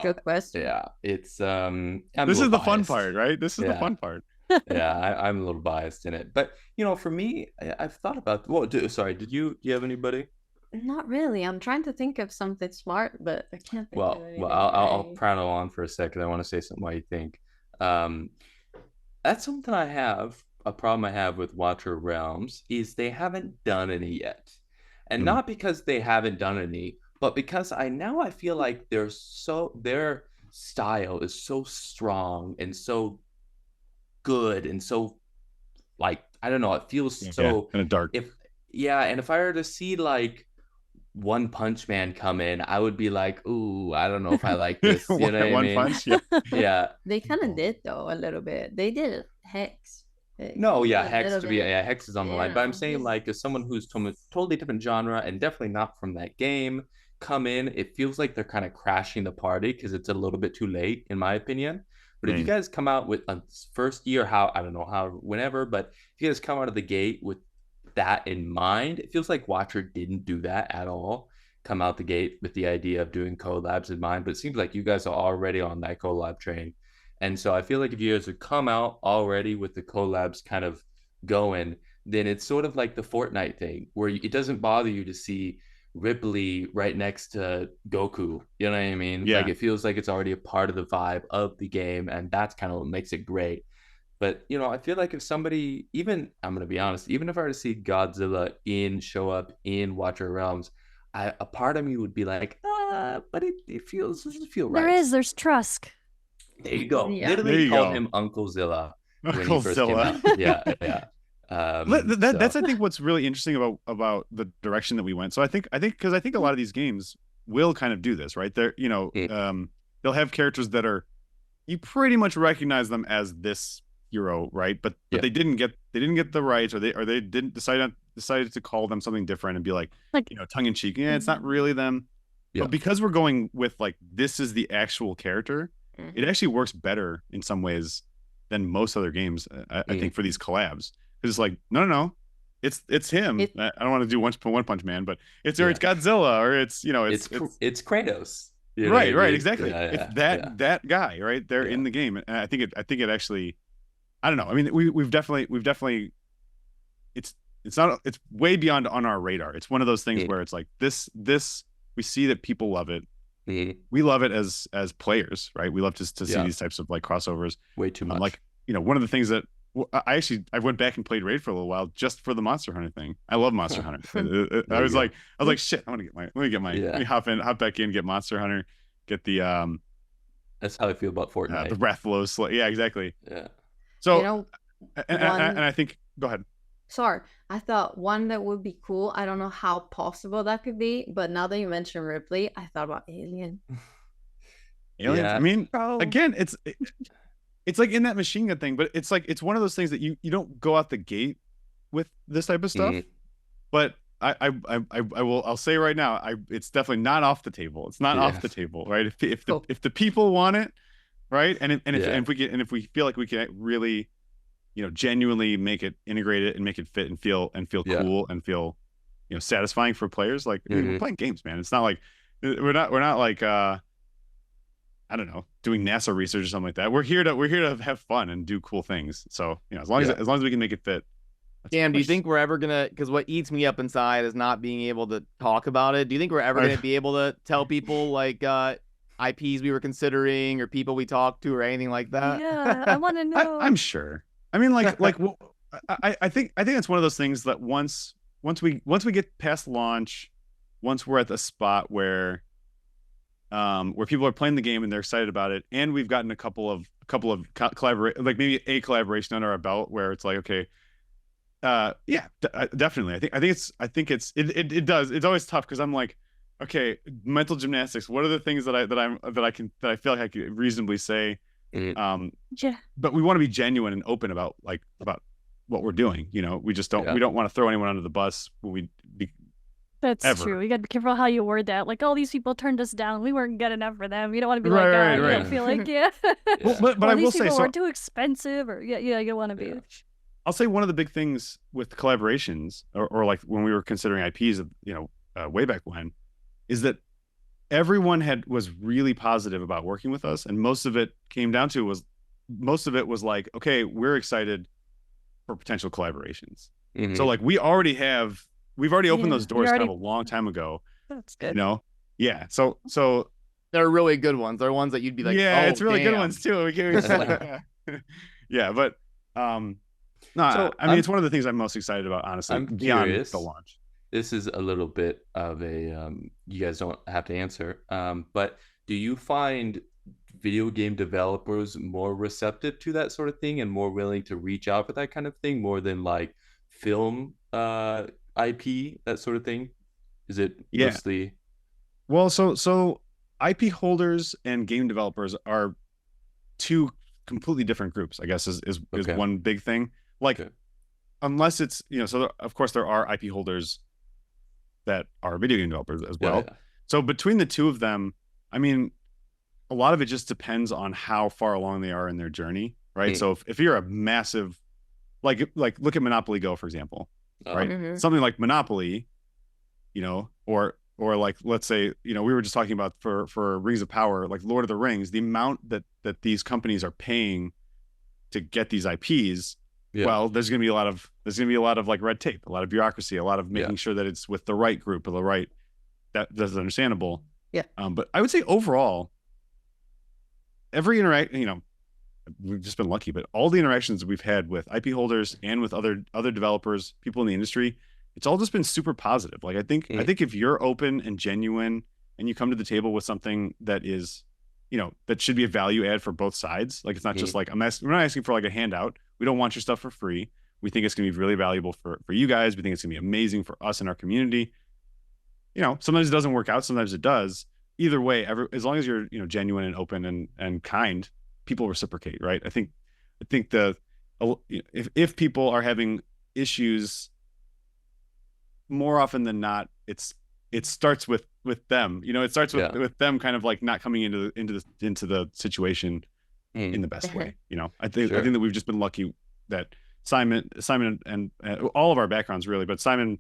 Speaker 3: good question.
Speaker 1: Yeah, it's
Speaker 2: this is the fun part, right? This is the fun part.
Speaker 1: Yeah, I'm a little biased in it, but for me, I've thought about. Well, sorry, do you have anybody?
Speaker 3: Not really. I'm trying to think of something smart, but I can't think of anything.
Speaker 1: Well, I'll prattle on for a second. I want to say something while you think. That's something a problem I have with Watcher Realms is they haven't done any yet. And not because they haven't done any, but because I feel like their style is so strong and so good and so like, I don't know, it feels so
Speaker 2: kind of dark.
Speaker 1: And if I were to see like One Punch Man come in, I would be like, ooh, I don't know if I like this. You know what I mean?
Speaker 2: Punch,
Speaker 1: yeah.
Speaker 3: They kind of did though a little bit. They did Hex.
Speaker 1: Hex is on the line. But I'm saying like as someone who's totally different genre and definitely not from that game come in, it feels like they're kind of crashing the party because it's a little bit too late in my opinion. But if you guys come out with a first year, whenever, but if you guys come out of the gate with that in mind, it feels like Watcher didn't do that at all. Come out the gate with the idea of doing collabs in mind, but it seems like you guys are already on that collab train. And so I feel like if you guys would come out already with the collabs kind of going, then it's sort of like the Fortnite thing where it doesn't bother you to see Ripley right next to Goku. You know what I mean?
Speaker 2: Yeah.
Speaker 1: Like it feels like it's already a part of the vibe of the game, and that's kind of what makes it great. But I feel like if somebody, even I'm gonna be honest, even if I were to see Godzilla show up in Watcher Realms, a part of me would be like, but it doesn't feel right.
Speaker 5: There's Trusk.
Speaker 1: There you go.
Speaker 3: Yeah.
Speaker 1: Literally
Speaker 2: There you
Speaker 1: called
Speaker 2: go.
Speaker 1: him Uncle Zilla when
Speaker 2: Uncle
Speaker 1: he first came
Speaker 2: Zilla.
Speaker 1: out. Yeah.
Speaker 2: That's I think what's really interesting about the direction that we went. So I think because I think a lot of these games will kind of do this, right? They're they'll have characters that are, you pretty much recognize them as this hero, right? But they didn't get the rights, or they didn't decided to call them something different and be like tongue in cheek. Yeah, it's not really them.
Speaker 1: Yeah.
Speaker 2: But because we're going with like this is the actual character, it actually works better in some ways than most other games. I think for these collabs. It's like no, it's him. I don't want to do One Punch Man, but it's Godzilla, or it's
Speaker 1: Kratos.
Speaker 2: Right, exactly.
Speaker 1: Yeah,
Speaker 2: it's that guy right there in the game, and I think it actually, I don't know. I mean, we've definitely it's way beyond on our radar. It's one of those things where it's like this we see that people love it. We love it as players, right? We love to see these types of like crossovers.
Speaker 1: Way too much.
Speaker 2: Like one of the things that I went back and played Raid for a little while just for the Monster Hunter thing. I love Monster Hunter. I was like, shit, let me hop back in, get Monster Hunter, get the
Speaker 1: that's how I feel about Fortnite.
Speaker 2: The Rathalos. Yeah, exactly.
Speaker 1: Yeah.
Speaker 2: So and I think, go ahead.
Speaker 3: Sorry, I thought one that would be cool. I don't know how possible that could be, but now that you mentioned Ripley, I thought about Alien.
Speaker 2: Aliens. I mean, again, it's like in that machine gun thing, but it's like it's one of those things that you don't go out the gate with this type of stuff. But I'll say right now, it's definitely not off the table. It's not off the table, right? If the people want it, right, and if we feel like we can really, genuinely make it integrated and make it fit and feel cool and feel, satisfying for players. Like we're playing games, man. It's not like we're not like I don't know, doing NASA research or something like that. We're here to have fun and do cool things. So as long as we can make it fit.
Speaker 4: Cam, do you think we're ever gonna? Because what eats me up inside is not being able to talk about it. Do you think we're ever gonna be able to tell people like IPs we were considering or people we talked to or anything like that?
Speaker 5: Yeah, I want to know.
Speaker 2: I'm sure. I mean, I think it's one of those things that once we get past launch, once we're at the spot where people are playing the game and they're excited about it, and we've gotten a couple of collaborate, like maybe a collaboration under our belt where it's like, okay, definitely. I think it's always tough because I'm like, okay, mental gymnastics. What are the things that I feel like I could reasonably say? But we want to be genuine and open about what we're doing. We just don't we don't want to throw anyone under the bus when
Speaker 5: That's true. You got to be careful how you word that. Like, all these people turned us down. We weren't good enough for them. You don't want to be right. You don't feel like,
Speaker 2: But I will say,
Speaker 5: we're too expensive, or you don't want to be.
Speaker 2: I'll say one of the big things with collaborations, or like when we were considering IPs, way back when, is that everyone was really positive about working with us, and most of it was like, okay, we're excited for potential collaborations. So like we've already opened those doors kind of a long time ago.
Speaker 5: That's good.
Speaker 2: Yeah. So
Speaker 4: they're really good ones. They're ones that you'd be like,
Speaker 2: it's really good ones too. Yeah, but no, I mean, it's one of the things I'm most excited about, honestly.
Speaker 1: I'm
Speaker 2: beyond
Speaker 1: curious.
Speaker 2: The launch.
Speaker 1: This is a little bit of a you guys don't have to answer, but do you find video game developers more receptive to that sort of thing and more willing to reach out for that kind of thing more than like film IP, that sort of thing? Is it mostly?
Speaker 2: Well, so IP holders and game developers are two completely different groups, I guess, is one big thing. Like, unless it's, so of course there are IP holders that are video game developers as well. So between the two of them, I mean, a lot of it just depends on how far along they are in their journey, right? So if you're a massive, like look at Monopoly Go, for example, right? Something like Monopoly, or like, let's say, we were just talking about for Rings of Power, like Lord of the Rings, the amount that these companies are paying to get these IPs. Well, there's going to be a lot of like red tape, a lot of bureaucracy, a lot of making sure that it's with the right group or the right that's understandable.
Speaker 3: Yeah.
Speaker 2: But I would say overall, every interaction, we've just been lucky, but all the interactions we've had with IP holders and with other developers, people in the industry, it's all just been super positive. Like I think if you're open and genuine and you come to the table with something that is, that should be a value add for both sides. Like it's not just like we're not asking for like a handout. We don't want your stuff for free. We think it's going to be really valuable for you guys. We think it's going to be amazing for us and our community. Sometimes it doesn't work out. Sometimes it does. Either way, as long as you're, genuine and open and kind, people reciprocate, right? I think if people are having issues, more often than not, it starts with them. It starts with them kind of like not coming into the situation in the best way. I think that we've just been lucky that Simon and all of our backgrounds really, but Simon,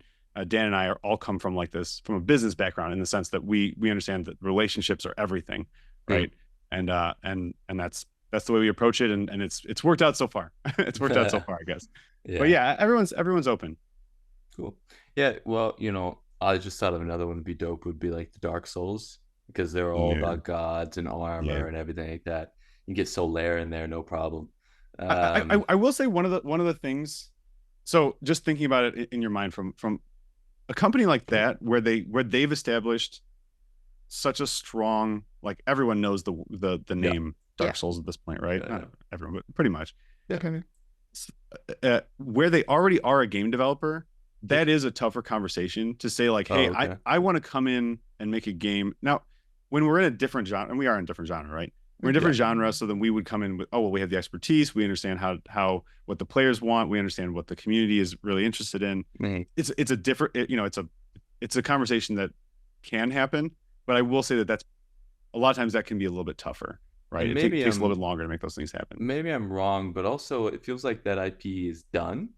Speaker 2: Dan and I are all come from a business background in the sense that we understand that relationships are everything, right? And that's the way we approach it, and it's worked out so far. It's worked out so far, I guess. Yeah. But yeah, everyone's open.
Speaker 1: Cool. Yeah. Well, I just thought of another one would be dope. Would be like the Dark Souls, because they're all about gods and armor and everything like that. You get Solaire in there, no problem.
Speaker 2: I will say one of the things. So just thinking about it in your mind from a company like that, where they've established such a strong, like everyone knows the name Dark Souls at this point, right? Not everyone, but pretty much.
Speaker 4: Yeah.
Speaker 2: Where they already are a game developer, that is a tougher conversation to say like, hey, I want to come in and make a game. Now, when we're in a different genre, and we are in a different genre, right? We're in a different genre, so then we would come in with, we have the expertise, we understand how what the players want, we understand what the community is really interested in. It's a different, it's a conversation that can happen, but I will say that's a lot of times that can be a little bit tougher, right? It takes a little bit longer to make those things happen.
Speaker 1: Maybe I'm wrong, but also it feels like that IP is done,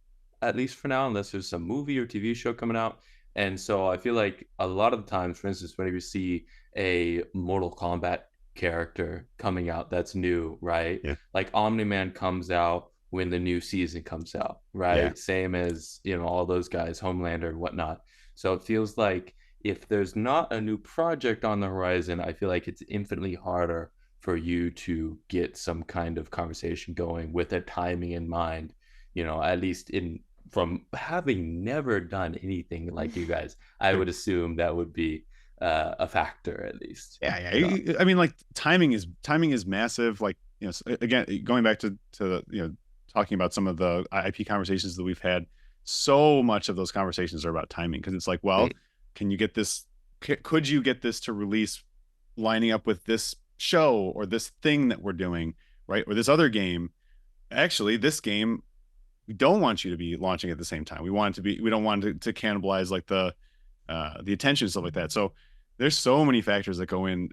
Speaker 1: at least for now, unless there's some movie or TV show coming out. And so I feel like a lot of the times, for instance, whenever you see a Mortal Kombat character coming out that's new, right? Yeah. Like Omni-Man comes out when the new season comes out, right? Yeah. Same as, all those guys, Homelander and whatnot. So it feels like if there's not a new project on the horizon, I feel like it's infinitely harder for you to get some kind of conversation going with a timing in mind, at least from having never done anything like you guys, I would assume that would be a factor at least.
Speaker 2: Yeah. I mean, like timing is massive. Like, again, going back to talking about some of the IP conversations that we've had, so much of those conversations are about timing, because it's like, well, can you get this? Could you get this to release lining up with this show or this thing that we're doing, right? Or this other game? Actually, this game, we don't want you to be launching at the same time. We don't want it to cannibalize like the attention and stuff like that. So there's so many factors that go in,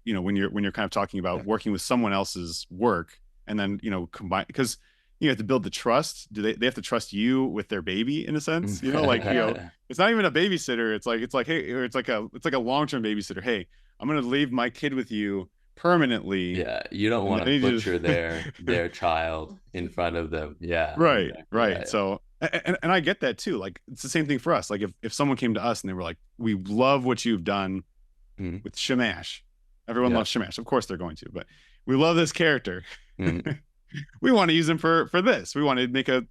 Speaker 2: when you're kind of talking about working with someone else's work, and then, combine, because you have to build the trust. They have to trust you with their baby in a sense, it's not even a babysitter. It's like, hey, it's like a long-term babysitter. Hey, I'm going to leave my kid with you permanently.
Speaker 1: Yeah. You don't want to butcher their child in front of them. Yeah.
Speaker 2: Right. Exactly. Right. Yeah. So, and I get that too. Like, it's the same thing for us. Like if someone came to us and they were like, we love what you've done with Shamash. Everyone loves Shamash. Of course they're going to, but we love this character. We want to use them for this. We want to make a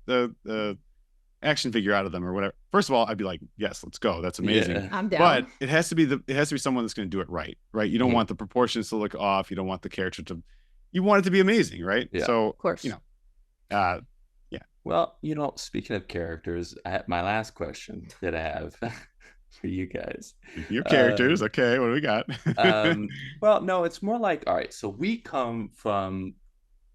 Speaker 2: action figure out of them or whatever. First of all, I'd be like, yes, let's go. That's amazing. Yeah.
Speaker 3: I'm down.
Speaker 2: But it has to be someone that's going to do it right. You don't want the proportions to look off. You don't want the character you want it to be amazing, right?
Speaker 3: Yeah.
Speaker 2: So,
Speaker 3: of course.
Speaker 2: Yeah.
Speaker 1: Well, speaking of characters, my last question that I have for you guys.
Speaker 2: Your characters, okay, what do we got?
Speaker 1: Well, no, it's more like, all right, so we come from,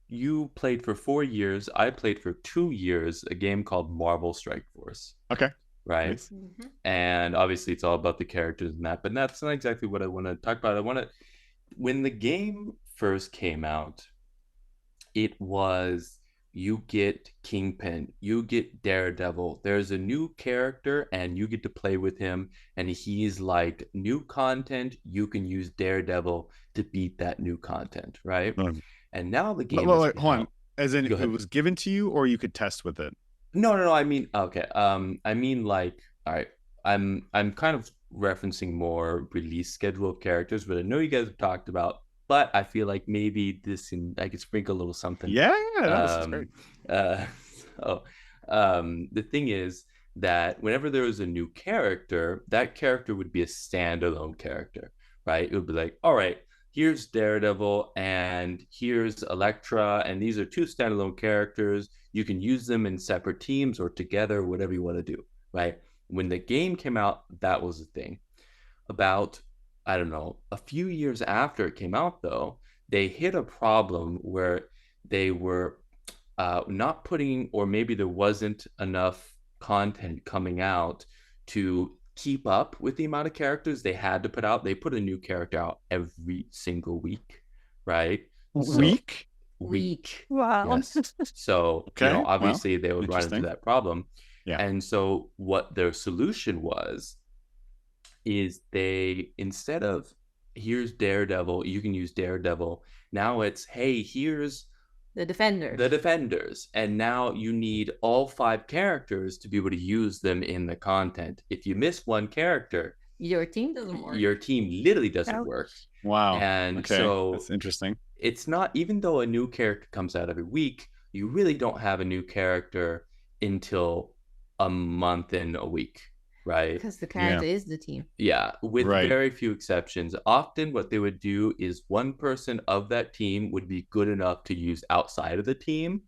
Speaker 1: you played for 4 years, I played for 2 years, a game called Marvel Strike Force.
Speaker 2: Okay.
Speaker 1: Right?
Speaker 2: Nice.
Speaker 1: And obviously it's all about the characters and that, but that's not exactly what I want to talk about. When the game first came out, it was, you get Kingpin, you get Daredevil, there's a new character and you get to play with him, and he's like new content, you can use Daredevil to beat that new content, right? And now the game
Speaker 2: hold on, as in it was given to you or you could test with it?
Speaker 1: No, I mean, okay, I mean, like, all right, I'm kind of referencing more release schedule of characters, but I know you guys have talked about. But I feel like maybe I could sprinkle a little something.
Speaker 2: Yeah, this is great.
Speaker 1: Uh, so, the thing is that whenever there was a new character, that character would be a standalone character, right? It would be like, all right, here's Daredevil and here's Elektra, and these are two standalone characters. You can use them in separate teams or together, whatever you want to do, right? When the game came out, that was the thing. About, I don't know, a few years after it came out, though, they hit a problem where they were not putting, or maybe there wasn't enough content coming out to keep up with the amount of characters they had to put out. They put a new character out every single week, right?
Speaker 2: Week?
Speaker 5: Wow.
Speaker 1: Yes. So,
Speaker 2: Okay,
Speaker 1: obviously they would run into
Speaker 2: interesting.
Speaker 1: that problem.
Speaker 2: Yeah.
Speaker 1: And so what their solution is they, instead of here's Daredevil, you can use Daredevil. Now it's, hey, here's
Speaker 3: The Defenders.
Speaker 1: the Defenders. And now you need all 5 characters to be able to use them in the content. If you miss one character,
Speaker 3: Your team doesn't work.
Speaker 1: your team literally doesn't work.
Speaker 2: Wow.
Speaker 1: And
Speaker 2: okay.
Speaker 1: so
Speaker 2: That's interesting.
Speaker 1: it's not, even though a new character comes out every week, you really don't have a new character until a month and a week, right?
Speaker 3: Because the character is the team.
Speaker 1: Yeah, with
Speaker 2: Right.
Speaker 1: very few exceptions. Often what they would do is one person of that team would be good enough to use outside of the team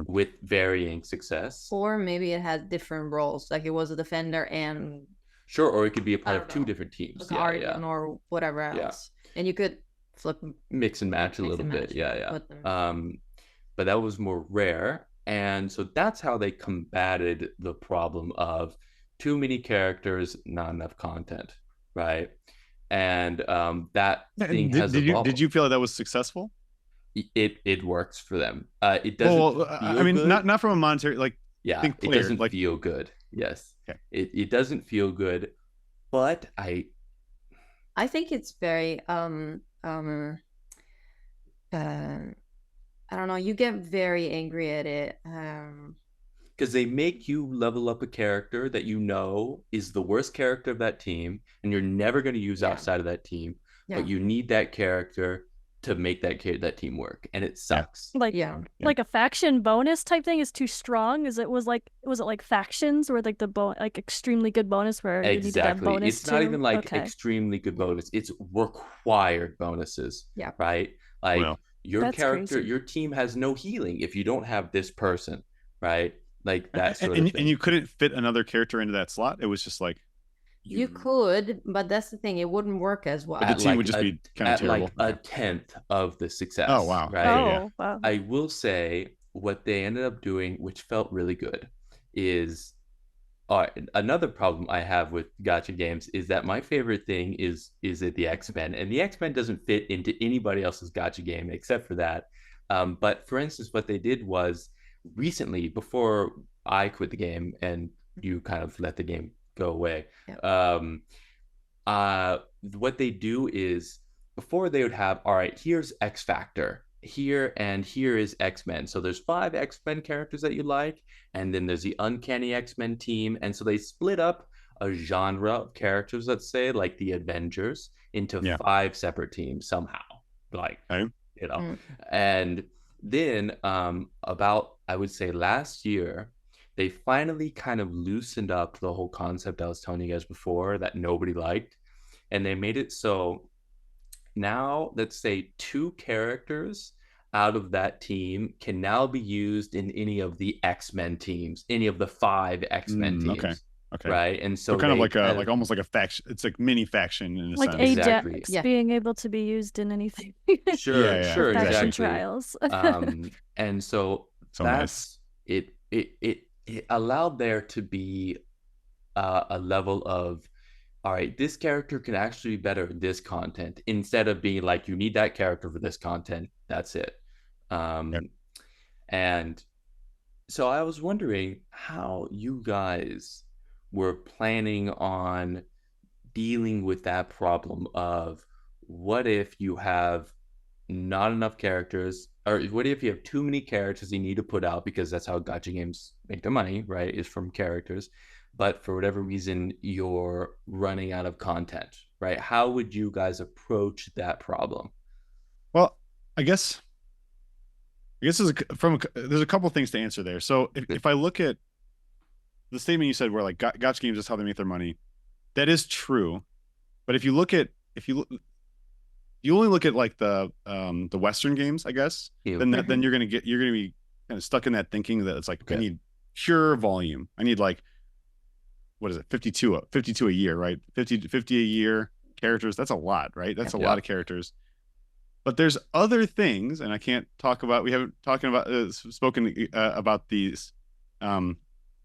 Speaker 1: with varying success.
Speaker 3: Or maybe it had different roles, like it was a defender and
Speaker 1: Sure, or it could be a part
Speaker 3: I
Speaker 1: of
Speaker 3: don't
Speaker 1: 2
Speaker 3: know,
Speaker 1: different teams.
Speaker 3: a guardian or whatever else. And you could flip,
Speaker 1: mix and match a
Speaker 3: Mix
Speaker 1: little
Speaker 3: and
Speaker 1: bit.
Speaker 3: match,
Speaker 1: Yeah.
Speaker 3: put them.
Speaker 1: But that was more rare. And so that's how they combated the problem of too many characters, not enough content, right? And that thing has evolved.
Speaker 2: Did you feel like that was successful?
Speaker 1: It works for them. It doesn't.
Speaker 2: Well, I mean,
Speaker 1: good.
Speaker 2: not from a monetary, like,
Speaker 1: Yeah,
Speaker 2: think
Speaker 1: it
Speaker 2: player,
Speaker 1: doesn't
Speaker 2: like,
Speaker 1: feel good. Yes.
Speaker 2: Okay.
Speaker 1: It doesn't feel good, but
Speaker 3: I think it's very I don't know, you get very angry at it.
Speaker 1: Because they make you level up a character that you know is the worst character of that team, and you're never going to use outside of that team, but you need that character to make that team work, and it sucks.
Speaker 5: Like a faction bonus type thing is too strong. Was it like factions where like like extremely good bonus where you need to have bonus?
Speaker 1: It's not even like extremely good bonus. It's required bonuses.
Speaker 3: Yeah.
Speaker 1: Right. Like your character,
Speaker 5: crazy.
Speaker 1: your team has no healing if you don't have this person. Right. Like that sort of thing.
Speaker 2: And you couldn't fit another character into that slot. It was just like
Speaker 3: you could, but that's the thing. It wouldn't work as well.
Speaker 2: the team would just be kind of terrible.
Speaker 1: Like a 10th of the success.
Speaker 2: Oh wow!
Speaker 1: Right.
Speaker 5: Wow.
Speaker 1: I will say what they ended up doing, which felt really good, is another problem I have with gacha games is that my favorite thing is the X-Men, and the X-Men doesn't fit into anybody else's gacha game except for that. But for instance, what they did was recently, before I quit the game and you kind of let the game go away, what they do is before they would have, all right, here's X Factor here and here is X-Men. So there's 5 X-Men characters that you like, and then there's the Uncanny X-Men team. And so they split up a genre of characters, let's say like the Avengers, into 5 separate teams somehow, like and then about, I would say, last year they finally kind of loosened up the whole concept I was telling you guys before that nobody liked, and they made it so now, let's say 2 characters out of that team can now be used in any of the X-Men teams, any of the 5 X-Men teams. Okay. Right. And so
Speaker 2: kind of like like almost like a faction. It's like mini faction in a
Speaker 5: like
Speaker 2: sense.
Speaker 5: Ajax being able to be used in anything.
Speaker 1: Sure,
Speaker 5: faction
Speaker 1: exactly.
Speaker 5: Trials.
Speaker 1: And so that's nice. It allowed there to be a level of, all right, this character can actually be better in this content, instead of being like, you need that character for this content. That's it. And so I was wondering how you guys were planning on dealing with that problem of what if you have not enough characters, or what if you have too many characters you need to put out, because that's how gacha games make their money, right, is from characters. but for whatever reason you're running out of content, right? How would you guys approach that problem?
Speaker 2: Well, I guess there's a couple things to answer there. So if I look at the statement you said where like gotcha games is how they make their money, that is true. But if you only look at like the Western games, I guess, then you're gonna be kind of stuck in that thinking that it's like, I need pure volume. I need like, what is it, 52 a year, right? 50 a year characters. That's a lot, right? That's a lot of characters. But there's other things, and I can't talk about. We haven't spoken about these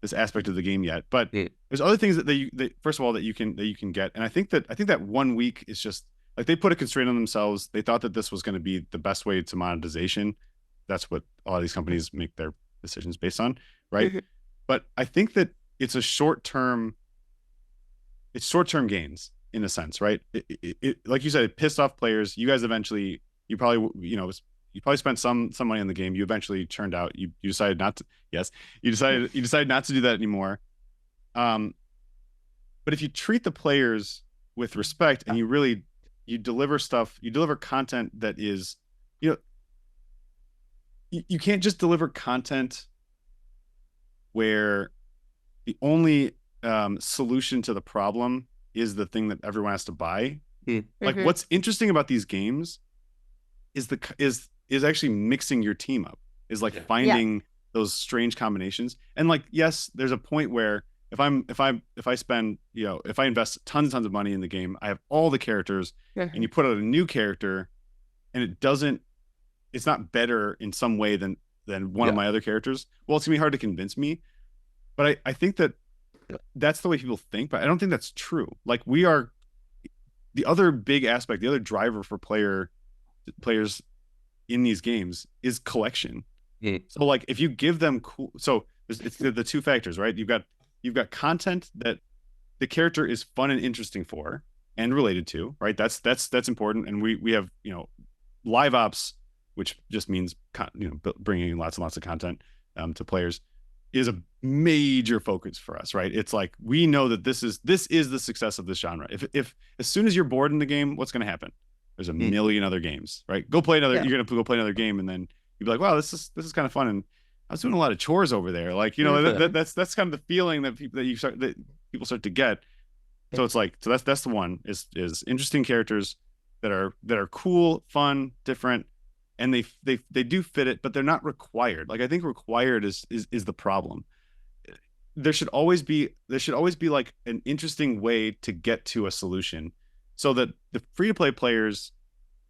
Speaker 2: this aspect of the game yet. But there's other things that first of all that you can get, and I think that 1 week is just like they put a constraint on themselves. They thought that this was going to be the best way to monetization. That's what a lot of these companies make their decisions based on, right? But I think that it's short term gains in a sense, right? It like you said, it pissed off players. You guys eventually, you probably spent some money on the game. You eventually churned out. You decided not to. Yes, you decided not to do that anymore. But if you treat the players with respect and you deliver content that is, you can't just deliver content where the only solution to the problem is the thing that everyone has to buy. Like what's interesting about these games is actually mixing your team up, is like finding those strange combinations. And like, yes, there's a point where if I invest tons of money in the game, I have all the characters, and you put out a new character and it's not better in some way than one of my other characters, well, it's gonna be hard to convince me. But I think that's the way people think, but I don't think that's true. Like, we are the other big aspect, the other driver for players in these games is collection. So like, if you give them it's the two factors, right? You've got content that the character is fun and interesting for and related to, right? That's important. And we have, live ops, which just means bringing lots and lots of content to players, is a major focus for us, right? It's like, we know that this is the success of this genre. If as soon as you're bored in the game, what's going to happen? There's a million other games, right? Go play another. You're going to go play another game, and then you'll be like, wow, this is kind of fun. And I was doing a lot of chores over there. Like, that's kind of the feeling that people start to get. So it's like, that's the one is interesting characters that are cool, fun, different, and they do fit it, but they're not required. Like, I think required is the problem. There should always be like an interesting way to get to a solution, so that the free-to-play players,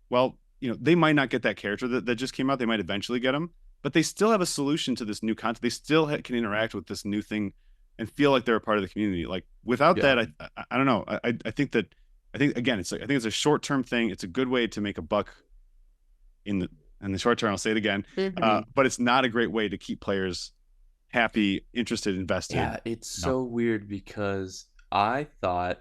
Speaker 2: well, they might not get that character that just came out. They might eventually get them, but they still have a solution to this new content. They still can interact with this new thing and feel like they're a part of the community. Like, without that, I don't know. I think again, I think it's a short-term thing. It's a good way to make a buck in the short term. I'll say it again, but it's not a great way to keep players happy, interested, invested.
Speaker 1: Yeah, it's so weird, because I thought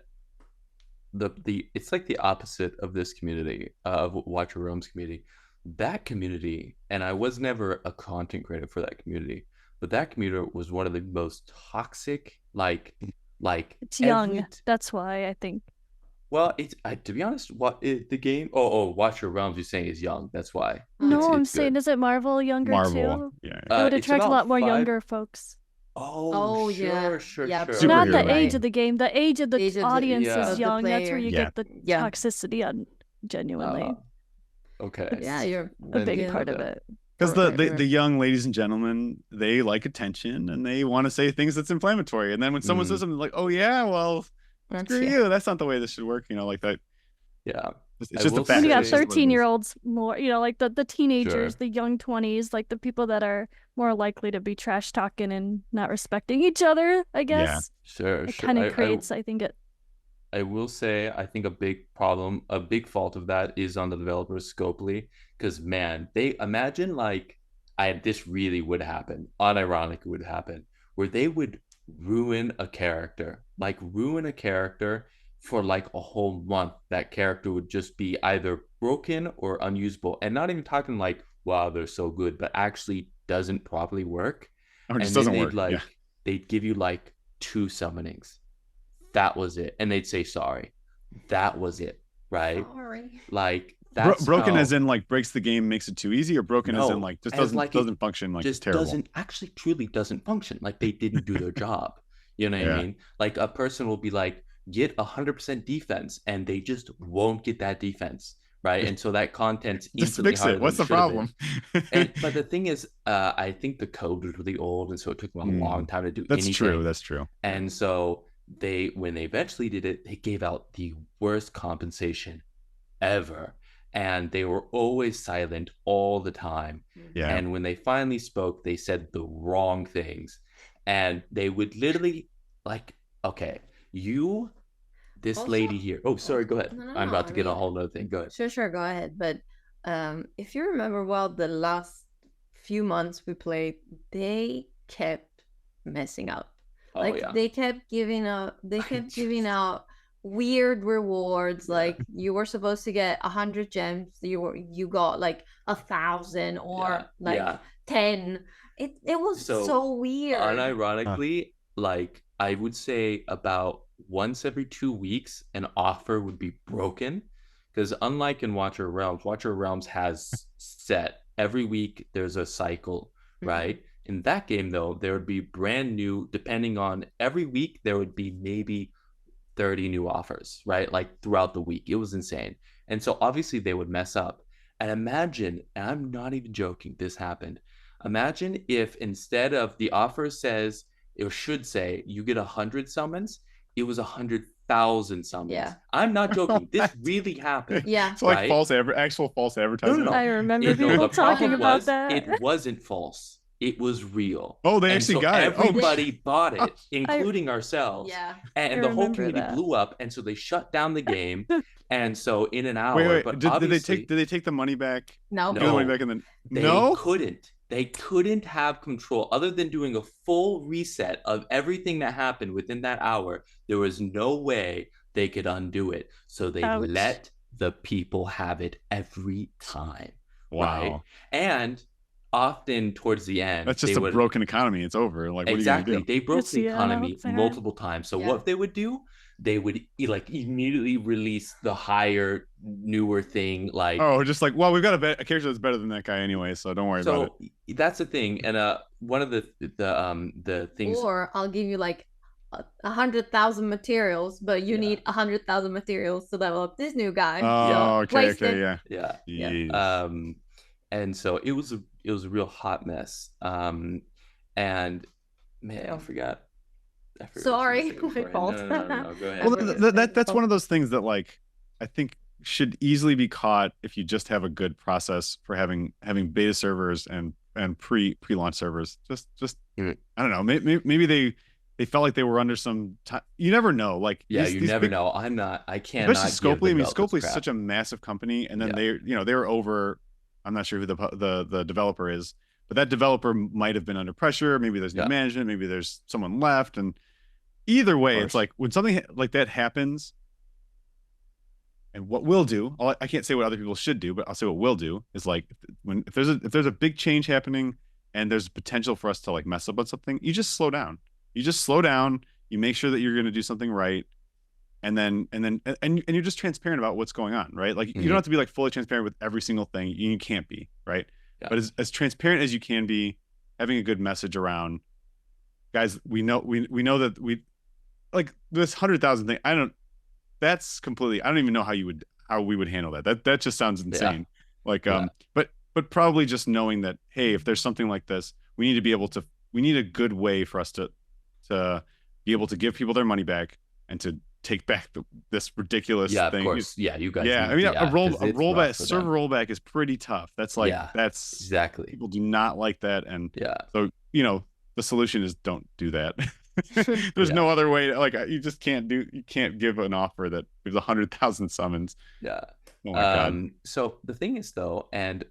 Speaker 1: it's like the opposite of this community, of Watch Your Realms community. That community, and I was never a content creator for that community, but that community was one of the most toxic. Like
Speaker 5: it's young. That's why I think.
Speaker 1: Well, to be honest, the game? Watch Your Realms, you're saying, is young. That's why.
Speaker 5: No, I'm saying, is it Marvel younger too?
Speaker 2: Yeah.
Speaker 5: It would attract a lot more younger folks.
Speaker 1: Sure.
Speaker 5: Not the age of the game. The age of the audience is young. That's where you get the toxicity on, genuinely.
Speaker 1: Okay.
Speaker 3: Yeah, you're
Speaker 5: a big part of it.
Speaker 2: Because the young ladies and gentlemen, they like attention, and they want to say things that's inflammatory. And then when someone says something like, "Oh yeah, well, screw you," that's not the way this should work. Like that. Yeah. It's just a fact.
Speaker 5: When you got 13-year-olds more, like the teenagers, the young 20s, like the people that are more likely to be trash talking and not respecting each other, I guess.
Speaker 1: Yeah, sure.
Speaker 5: It kind of creates, I think it.
Speaker 1: I will say, I think a big fault of that is on the developers, Scopely, because man, they imagine this really would happen, unironically would happen, where they would ruin a character for like a whole month. That character would just be either broken or unusable, and not even talking like, wow, they're so good, but actually doesn't properly work.
Speaker 2: Or just doesn't work.
Speaker 1: They'd give you like 2 summonings. That was it. And they'd say sorry. That was it, right?
Speaker 3: Sorry.
Speaker 1: Like that's
Speaker 2: broken
Speaker 1: how...
Speaker 2: as in like breaks the game, makes it too easy, or broken as in like just doesn't function, like
Speaker 1: just
Speaker 2: terrible.
Speaker 1: Doesn't actually truly doesn't function. Like they didn't do their job. You know what I mean? Like a person will be like, get 100% defense, and they just won't get that defense, right? And so that content's infinitely harder.
Speaker 2: What's the problem?
Speaker 1: But the thing is, I think the code was really old, and so it took them a long time to do anything.
Speaker 2: That's true.
Speaker 1: And so when they eventually did it, they gave out the worst compensation ever, and they were always silent all the time.
Speaker 2: Yeah.
Speaker 1: And when they finally spoke, they said the wrong things, and they would literally like, okay, this
Speaker 3: Also,
Speaker 1: lady here. Oh, sorry, go ahead.
Speaker 3: No,
Speaker 1: I'm about to get a whole other thing. Go ahead.
Speaker 3: Sure, go ahead. But if you remember well, the last few months we played, they kept messing up. They kept giving out weird rewards. Like you were supposed to get 100 gems, you got like 1,000 or 10. It was so weird.
Speaker 1: Unironically, like I would say about once every 2 weeks an offer would be broken, because unlike in Watcher Realms has set every week there's a cycle, right? In that game though, there would be brand new, depending on every week there would be maybe 30 new offers, right? Like throughout the week. It was insane. And so obviously they would mess up. And imagine, and I'm not even joking, this happened. Imagine if instead of the offer says, it should say you get 100 summons, it was 100,000 summons.
Speaker 3: Yeah.
Speaker 1: I'm not joking. This really happened.
Speaker 3: Yeah.
Speaker 2: It's like actual false advertising.
Speaker 1: No.
Speaker 5: I remember people talking about that.
Speaker 1: It wasn't false. It was real.
Speaker 2: Oh, they actually got it.
Speaker 1: Everybody bought it, including ourselves.
Speaker 3: Yeah.
Speaker 1: And the whole community blew up, and so they shut down the game. And so in an hour, but
Speaker 2: did they take the money back?
Speaker 3: No.
Speaker 2: Give the money back and then
Speaker 1: They couldn't have control other than doing a full reset of everything that happened within that hour. There was no way they could undo it. So they let the people have it every time.
Speaker 2: Wow.
Speaker 1: Right? And often towards the end,
Speaker 2: that's just a broken economy. It's over. Like, what
Speaker 1: exactly.
Speaker 2: Are you gonna do?
Speaker 1: They broke the economy multiple times. So what they would do, they would like immediately release the higher, newer thing. Like,
Speaker 2: just like, well, we've got a character that's better than that guy anyway, so don't worry about
Speaker 1: it. That's the thing. And one of the things.
Speaker 3: Or I'll give you like 100,000 materials, but you need 100,000 materials to level up this new guy.
Speaker 1: Yeah. And so it was a real hot mess. And man, I forgot.
Speaker 3: Sorry, my fault.
Speaker 1: No, go ahead.
Speaker 2: Well, that's one of those things that like I think should easily be caught if you just have a good process for having beta servers and pre-launch servers. Just I don't know. Maybe they felt like they were under some time. You never know. Like
Speaker 1: you never know. I can't.
Speaker 2: Especially Scopely. I mean, Scopely is such a massive company, and then they were over. I'm not sure who the developer is, but that developer might have been under pressure. Maybe there's new management. Maybe there's someone left. And either way, it's like when something like that happens, and what we'll do, I can't say what other people should do, but I'll say what we'll do is like if there's a big change happening and there's potential for us to like mess up on something, you just slow down. You make sure that you're going to do something right. And you're just transparent about what's going on, right? Like you don't have to be like fully transparent with every single thing. You can't be, right? Yeah. But as transparent as you can be, having a good message around, guys, we know that we like this 100,000 thing. I don't even know how we would handle that. That just sounds insane. Yeah. Like but probably just knowing that, hey, if there's something like this, we need a good way for us to be able to give people their money back and to take back this ridiculous thing.
Speaker 1: Of course. Yeah, you guys.
Speaker 2: Yeah, I mean, a server rollback is pretty tough. That's like that's
Speaker 1: exactly.
Speaker 2: People do not like that, and so the solution is don't do that. There's no other way to, like, you can't give an offer that there's 100,000 summons.
Speaker 1: Yeah.
Speaker 2: Oh my God.
Speaker 1: So the thing is though, and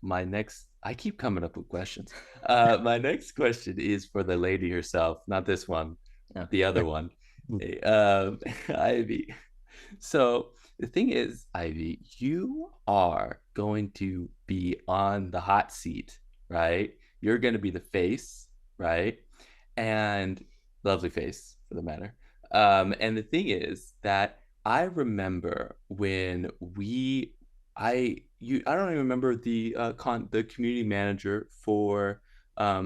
Speaker 1: I keep coming up with questions. My next question is for the lady herself, not this one, the other one. Ivy. So the thing is, Ivy, you are going to be on the hot seat, right? You're going to be the face, right? And lovely face. for the matter. And the thing is that I remember when I don't even remember the community manager for uh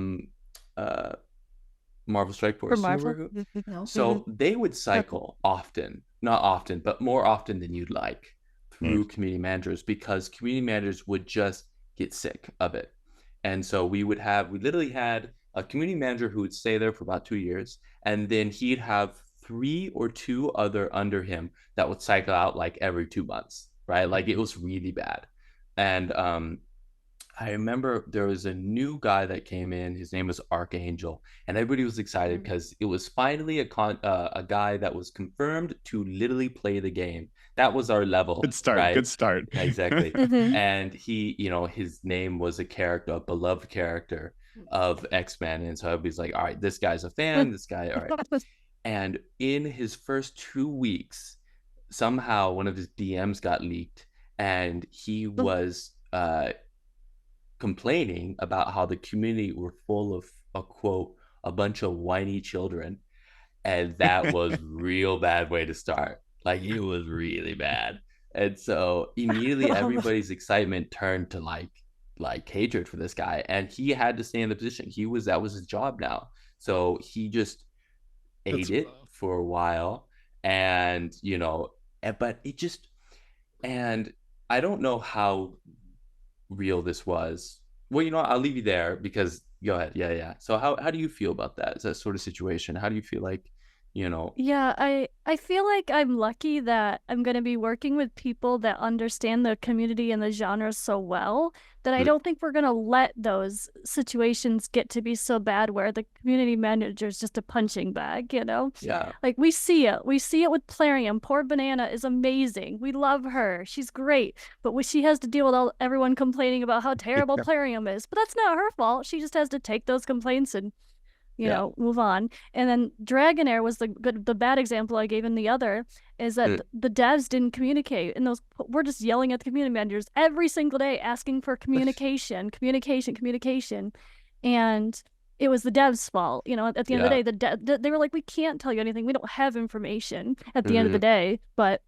Speaker 1: Marvel Strike
Speaker 5: For
Speaker 1: Force. Do you
Speaker 5: Marvel?
Speaker 1: remember who?
Speaker 3: No.
Speaker 1: So they would cycle often, not often, but more often than you'd like through community managers, because community managers would just get sick of it. And so we literally had a community manager who would stay there for about 2 years, and then he'd have 3 or 2 other under him that would cycle out like every 2 months, right? Like it was really bad. And I remember there was a new guy that came in. His name was Archangel, and everybody was excited because it was finally a guy that was confirmed to literally play the game. That was our level.
Speaker 2: Good start.
Speaker 1: Right?
Speaker 2: Good start.
Speaker 1: Exactly.
Speaker 5: Mhm.
Speaker 1: And he, his name was a character, a beloved character of X-Men, and so everybody's like, all right, this guy's a fan. This guy, all right. And in his first 2 weeks, somehow one of his DMs got leaked, and he was complaining about how the community were full of a quote, a bunch of whiny children. And that was real bad way to start. Like it was really bad. And so immediately everybody's excitement turned to like hatred for this guy. And he had to stay in the position. That was his job now. So he just ate it for a while. And but it just, and I don't know how real this was. Well, I'll leave you there because go ahead. Yeah. So how do you feel about that sort of situation? How do you feel like,
Speaker 5: Yeah, I feel like I'm lucky that I'm going to be working with people that understand the community and the genre so well that I don't think we're going to let those situations get to be so bad where the community manager is just a punching bag,
Speaker 1: Yeah.
Speaker 5: Like we see it. We see it with Plarium. Poor Banana is amazing. We love her. She's great. But she has to deal with everyone complaining about how terrible Plarium is. But that's not her fault. She just has to take those complaints and move on. And then Dragonair was the bad example I gave in the other, is that the devs didn't communicate. And we're just yelling at the community managers every single day, asking for communication. And it was the devs' fault. At the end of the day, they were like, we can't tell you anything. We don't have information at the end of the day. But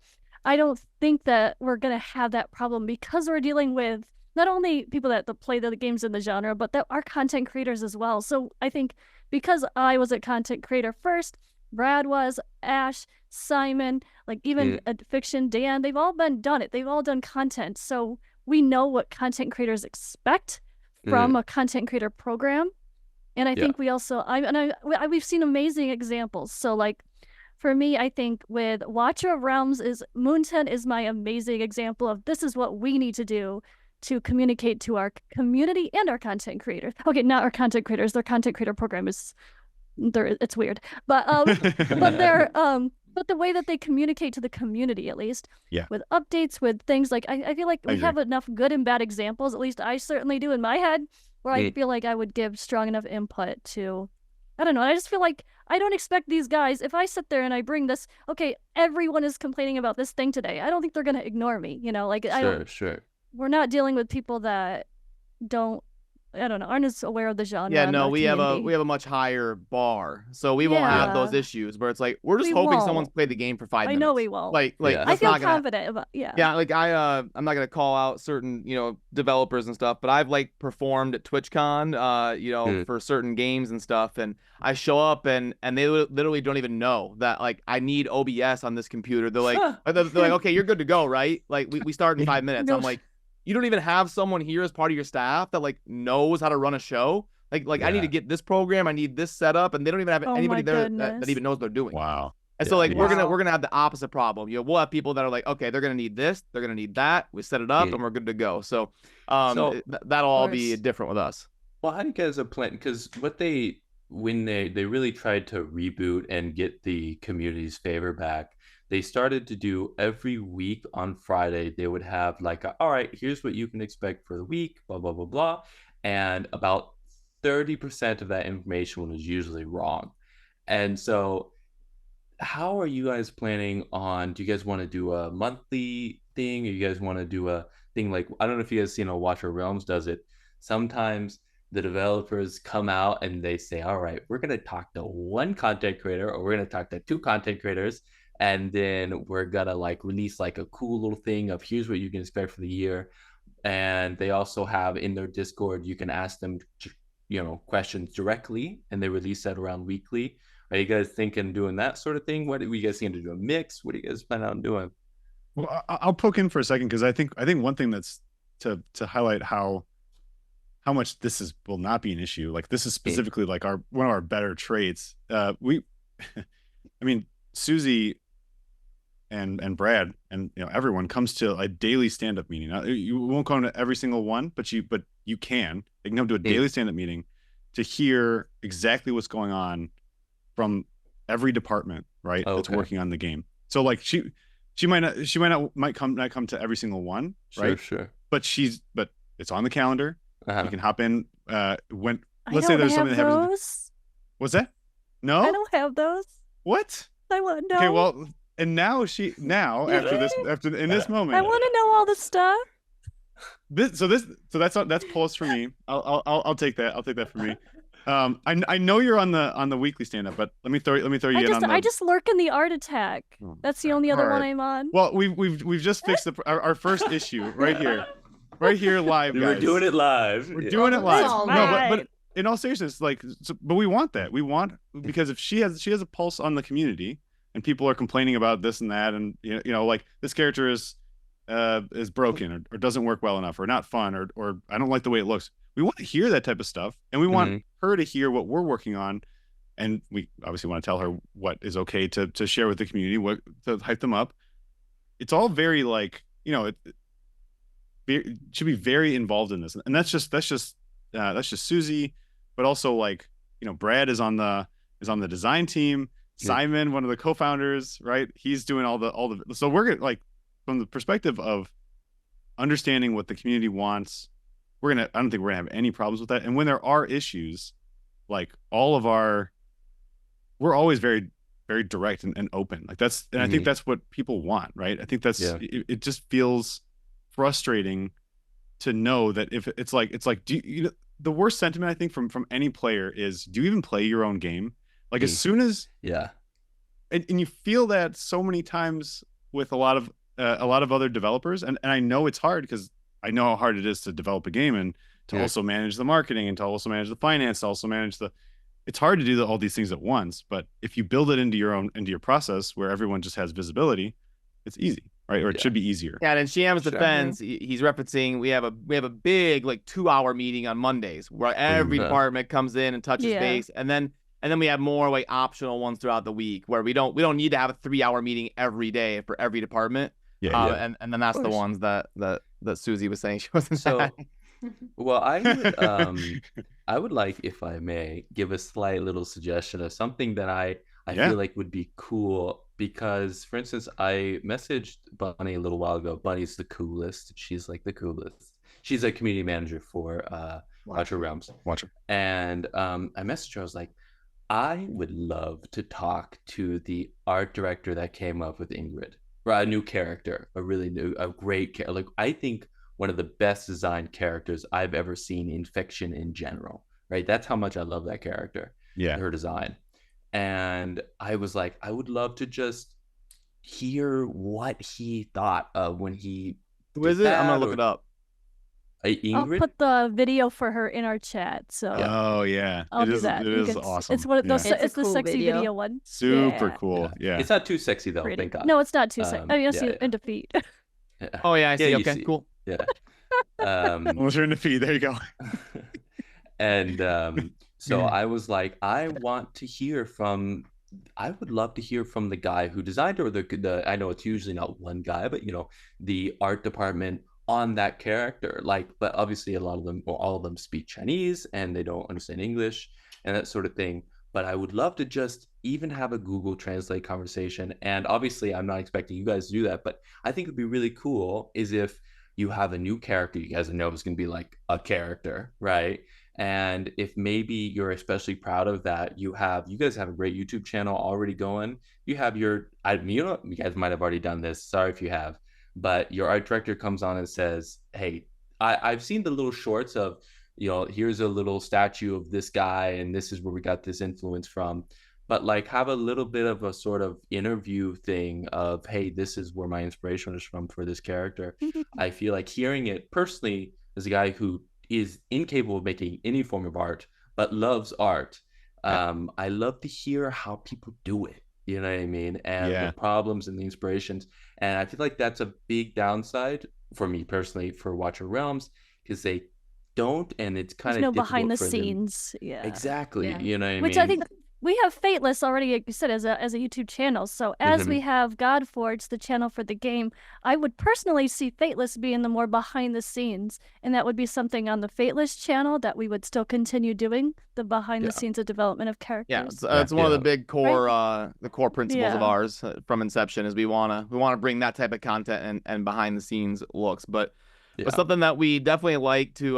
Speaker 5: I don't think that we're going to have that problem because we're dealing with not only people that play the games in the genre, but that are content creators as well. So I think because I was a content creator first, Brad was, Ash, Simon, like even Phixion, Dan, they've all done it. They've all done content. So we know what content creators expect from a content creator program. And I think we also, we've seen amazing examples. So like, for me, I think with Watcher of Realms Moonten is my amazing example of this is what we need to do to communicate to our community and our content creators. Okay, not our content creators. Their content creator program it's weird, but but the way that they communicate to the community, at least, with updates, with things like I feel like we have enough good and bad examples. At least I certainly do in my head, where I feel like I would give strong enough input to. I don't know. I just feel like I don't expect these guys. If I sit there and I bring this, okay, everyone is complaining about this thing today. I don't think they're gonna ignore me.
Speaker 1: Sure.
Speaker 5: We're not dealing with people that aren't as aware of the genre.
Speaker 4: Yeah, no, we have a much higher bar, so we won't have those issues where it's like we're just hoping someone's played the game for 5 minutes.
Speaker 5: I know we won't.
Speaker 4: Like
Speaker 5: I feel confident about
Speaker 4: like I'm not gonna call out certain developers and stuff, but I've like performed at TwitchCon for certain games and stuff, and I show up and they literally don't even know that like I need OBS on this computer. They're like they're like, okay, you're good to go, right? Like we start in 5 minutes. I'm like, you don't even have someone here as part of your staff that like knows how to run a show. Like I need to get this program, I need this set up, and they don't even have anybody there that even knows what they're doing.
Speaker 2: Wow.
Speaker 4: And so like we're gonna have the opposite problem. We'll have people that are like, okay, they're gonna need this, they're gonna need that. We set it up and we're good to go. So that'll all be different with us.
Speaker 1: Well, how do you guys plan? Because when they really tried to reboot and get the community's favor back, they started to do every week on Friday, they would have like, all right, here's what you can expect for the week, blah, blah, blah, blah. And about 30% of that information was usually wrong. And so how are you guys planning on, do you guys want to do a monthly thing? Or you guys want to do a thing like, I don't know if you guys, Watcher Realms does it. Sometimes the developers come out and they say, all right, we're going to talk to one content creator, or we're going to talk to two content creators, and then we're going to like release like a cool little thing of here's what you can expect for the year. And they also have in their Discord, you can ask them, questions directly, and they release that around weekly. Are you guys thinking doing that sort of thing? What do you guys think to do? A mix? What do you guys plan on doing?
Speaker 2: Well, I'll poke in for a second, because I think one thing that's to highlight how much this will not be an issue. Like, this is specifically like one of our better traits. I mean, Susie and Brad and everyone comes to a daily stand-up meeting. Now, you won't come to every single one, but you can. They can come to a daily stand-up meeting to hear exactly what's going on from every department, right? That's working on the game. So like she might not come to every single one, right?
Speaker 1: Sure.
Speaker 2: But it's on the calendar. You can hop in when let's say there's something that happens. What's that? No,
Speaker 5: I don't have those.
Speaker 2: What?
Speaker 5: I want no.
Speaker 2: Okay, well, and now after this moment,
Speaker 5: I want to know all the stuff.
Speaker 2: That's plus for me. I'll take that. I'll take that for me. I know you're on the weekly stand up, but let me throw you in on the.
Speaker 5: I just lurk in the art attack. That's the only other one I'm on.
Speaker 2: Well, we've just fixed our first issue right here live, guys.
Speaker 1: We're doing it live.
Speaker 2: We're doing it live.
Speaker 3: All
Speaker 2: No,
Speaker 3: right.
Speaker 2: but in all seriousness, but we want that. We want, because if she has a pulse on the community, and people are complaining about this and that, and like this character is broken or doesn't work well enough or not fun or I don't like the way it looks. We want to hear that type of stuff, and we want her to hear what we're working on, and we obviously want to tell her what is okay to share with the community, what to hype them up. It's all very it should be very involved in this, and that's just Susie, but also Brad is on the design team. Simon, one of the co-founders, right? He's doing all the. So we're gonna from the perspective of understanding what the community wants. I don't think we're gonna have any problems with that. And when there are issues, we're always very, very direct and open. I think that's what people want, right? I think that's it just feels frustrating to know that if it's like the worst sentiment I think from any player is, do you even play your own game? As soon as and you feel that so many times with a lot of other developers, and I know it's hard because I know how hard it is to develop a game and to also manage the marketing and to also manage the finance, to also manage it's hard to do all these things at once. But if you build it into your process where everyone just has visibility, it's easy, right? Or it should be easier.
Speaker 4: Yeah, and in Sham's defense, he's referencing we have a big 2-hour meeting on Mondays where every department comes in and touches base, and then we have more optional ones throughout the week where we don't need to have a 3-hour meeting every day for every department. And then that's the ones that Susie was saying she wasn't at.
Speaker 1: Well, I would like, if I may, give a slight little suggestion of something that I feel like would be cool, because, for instance, I messaged Bunny a little while ago. Bunny's the coolest. She's the coolest. She's a community manager for Watcher Realms. And I messaged her. I was like, I would love to talk to the art director that came up with Ingrid, a new character, a great character. I think one of the best designed characters I've ever seen in fiction in general, right? That's how much I love that character, her design. And I was like, I would love to just hear what he thought of when he.
Speaker 4: Who is it? I'm gonna look it up.
Speaker 1: Ingrid?
Speaker 5: I'll put the video for her in our chat. So
Speaker 2: oh yeah,
Speaker 5: I'll do that.
Speaker 2: It is awesome.
Speaker 5: It's one of those. It's the
Speaker 3: cool
Speaker 5: sexy video one.
Speaker 2: Super cool. Yeah.
Speaker 1: It's not too sexy though. Thank God.
Speaker 5: No, it's not too sexy. I mean, I see it in defeat.
Speaker 4: Oh yeah, I see. Okay, cool.
Speaker 1: Yeah.
Speaker 2: Once you're in the feed, there you go.
Speaker 1: And so I was like, I would love to hear from the guy who designed her, the I know it's usually not one guy, but the art department on that character. But obviously all of them speak Chinese and they don't understand English and that sort of thing. But I would love to just even have a Google Translate conversation. And obviously I'm not expecting you guys to do that, but I think it'd be really cool is if you have a new character, you guys know it's going to be a character, right? And if maybe you're especially proud of that, you guys have a great YouTube channel already going. You have you guys might have already done this. Sorry if you have, but your art director comes on and says, hey, I've seen the little shorts of here's a little statue of this guy and this is where we got this influence from, but like have a little bit of a sort of interview thing of, hey, this is where my inspiration is from for this character. I feel like hearing it personally as a guy who is incapable of making any form of art but loves art. I love to hear how people do it, you know what I mean, and the problems and the inspirations. And I feel like that's a big downside for me personally for Watcher Realms, because they don't, and it's kind
Speaker 5: There's
Speaker 1: of
Speaker 5: no behind the
Speaker 1: for
Speaker 5: scenes.
Speaker 1: them.
Speaker 5: Yeah,
Speaker 1: exactly. You know what I mean?
Speaker 5: Which I think we have Fateless already, like you said, as a YouTube channel. So as we have Godforge, the channel for the game, I would personally see Fateless being the more behind the scenes, and that would be something on the Fateless channel that we would still continue doing, the behind the scenes of development of characters.
Speaker 4: Yeah, it's one of the big core the core principles of ours from inception is we want to bring that type of content and behind the scenes looks, but something that we definitely like to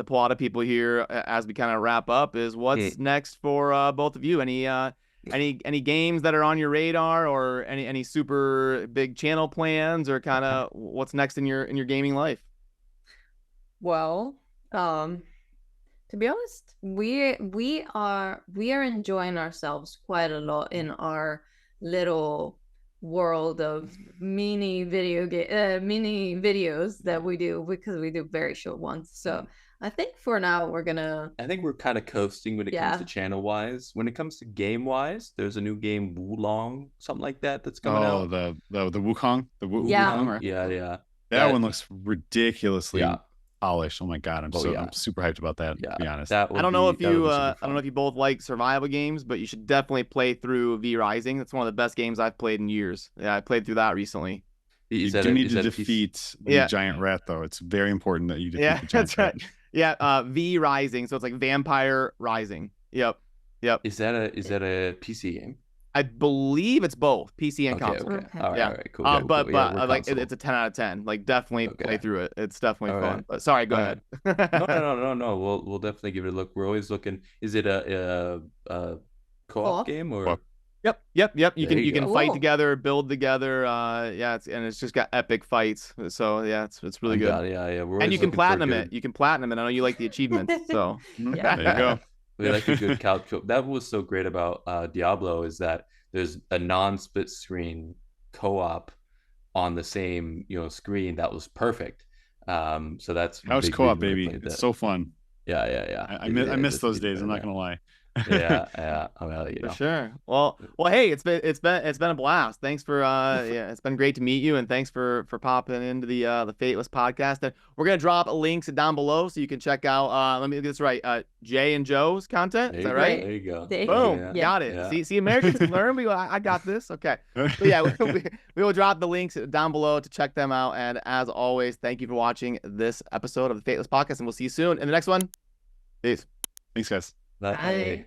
Speaker 4: pull out of people here as we kind of wrap up is what's next for both of you. Any games that are on your radar, or any super big channel plans, or kind of what's next in your gaming life?
Speaker 3: Well, to be honest, we are enjoying ourselves quite a lot in our little world of mini videos that we do, because we do very short ones. So I think for now I think
Speaker 1: we're kind of coasting when it comes to channel wise. When it comes to game wise, there's a new game, Wulong, something like that's coming out.
Speaker 2: The Wukong,
Speaker 1: Wukong,
Speaker 2: right?
Speaker 1: Yeah.
Speaker 2: That one looks ridiculously polished. Oh my god, I'm super hyped about that. To be honest,
Speaker 4: I don't know if you both like survival games, but you should definitely play through V Rising. That's one of the best games I've played in years. Yeah, I played through that recently.
Speaker 2: You do need to defeat the giant rat, though. It's very important that you defeat the giant rat.
Speaker 4: Yeah, V Rising. So it's like Vampire Rising. Yep.
Speaker 1: Is that a PC game?
Speaker 4: I believe it's both PC and console.
Speaker 1: Okay. All right, cool.
Speaker 4: But like it's a 10 out of 10. Like definitely play through it. It's definitely fun. Right. But sorry, go ahead.
Speaker 1: No. We'll definitely give it a look. We're always looking. Is it a co-op game or?
Speaker 4: Yep. You can fight together, build together. It's just got epic fights. So yeah, it's really good.
Speaker 1: Yeah.
Speaker 4: And you can platinum it. You can platinum it. I know you like the achievements. So
Speaker 2: there you go.
Speaker 1: We like a good couch. That was so great about Diablo, is that there's a non-split screen co-op on the same screen that was perfect. So that's
Speaker 2: couch co-op, baby. It's so fun.
Speaker 1: Yeah.
Speaker 2: I miss those days. I'm not gonna lie.
Speaker 1: yeah.
Speaker 4: For sure. Well, hey, it's been a blast. Thanks for it's been great to meet you, and thanks for popping into the Fateless podcast. And we're gonna drop links down below so you can check out. Let me get this right. Jay and Joe's content. Is that right?
Speaker 1: There you go.
Speaker 4: Boom. Got it.
Speaker 1: Yeah.
Speaker 4: See, Americans can learn. I got this. Okay. But yeah, we will drop the links down below to check them out. And as always, thank you for watching this episode of the Fateless podcast, and we'll see you soon in the next one. Peace.
Speaker 2: Thanks, guys.
Speaker 1: Bye.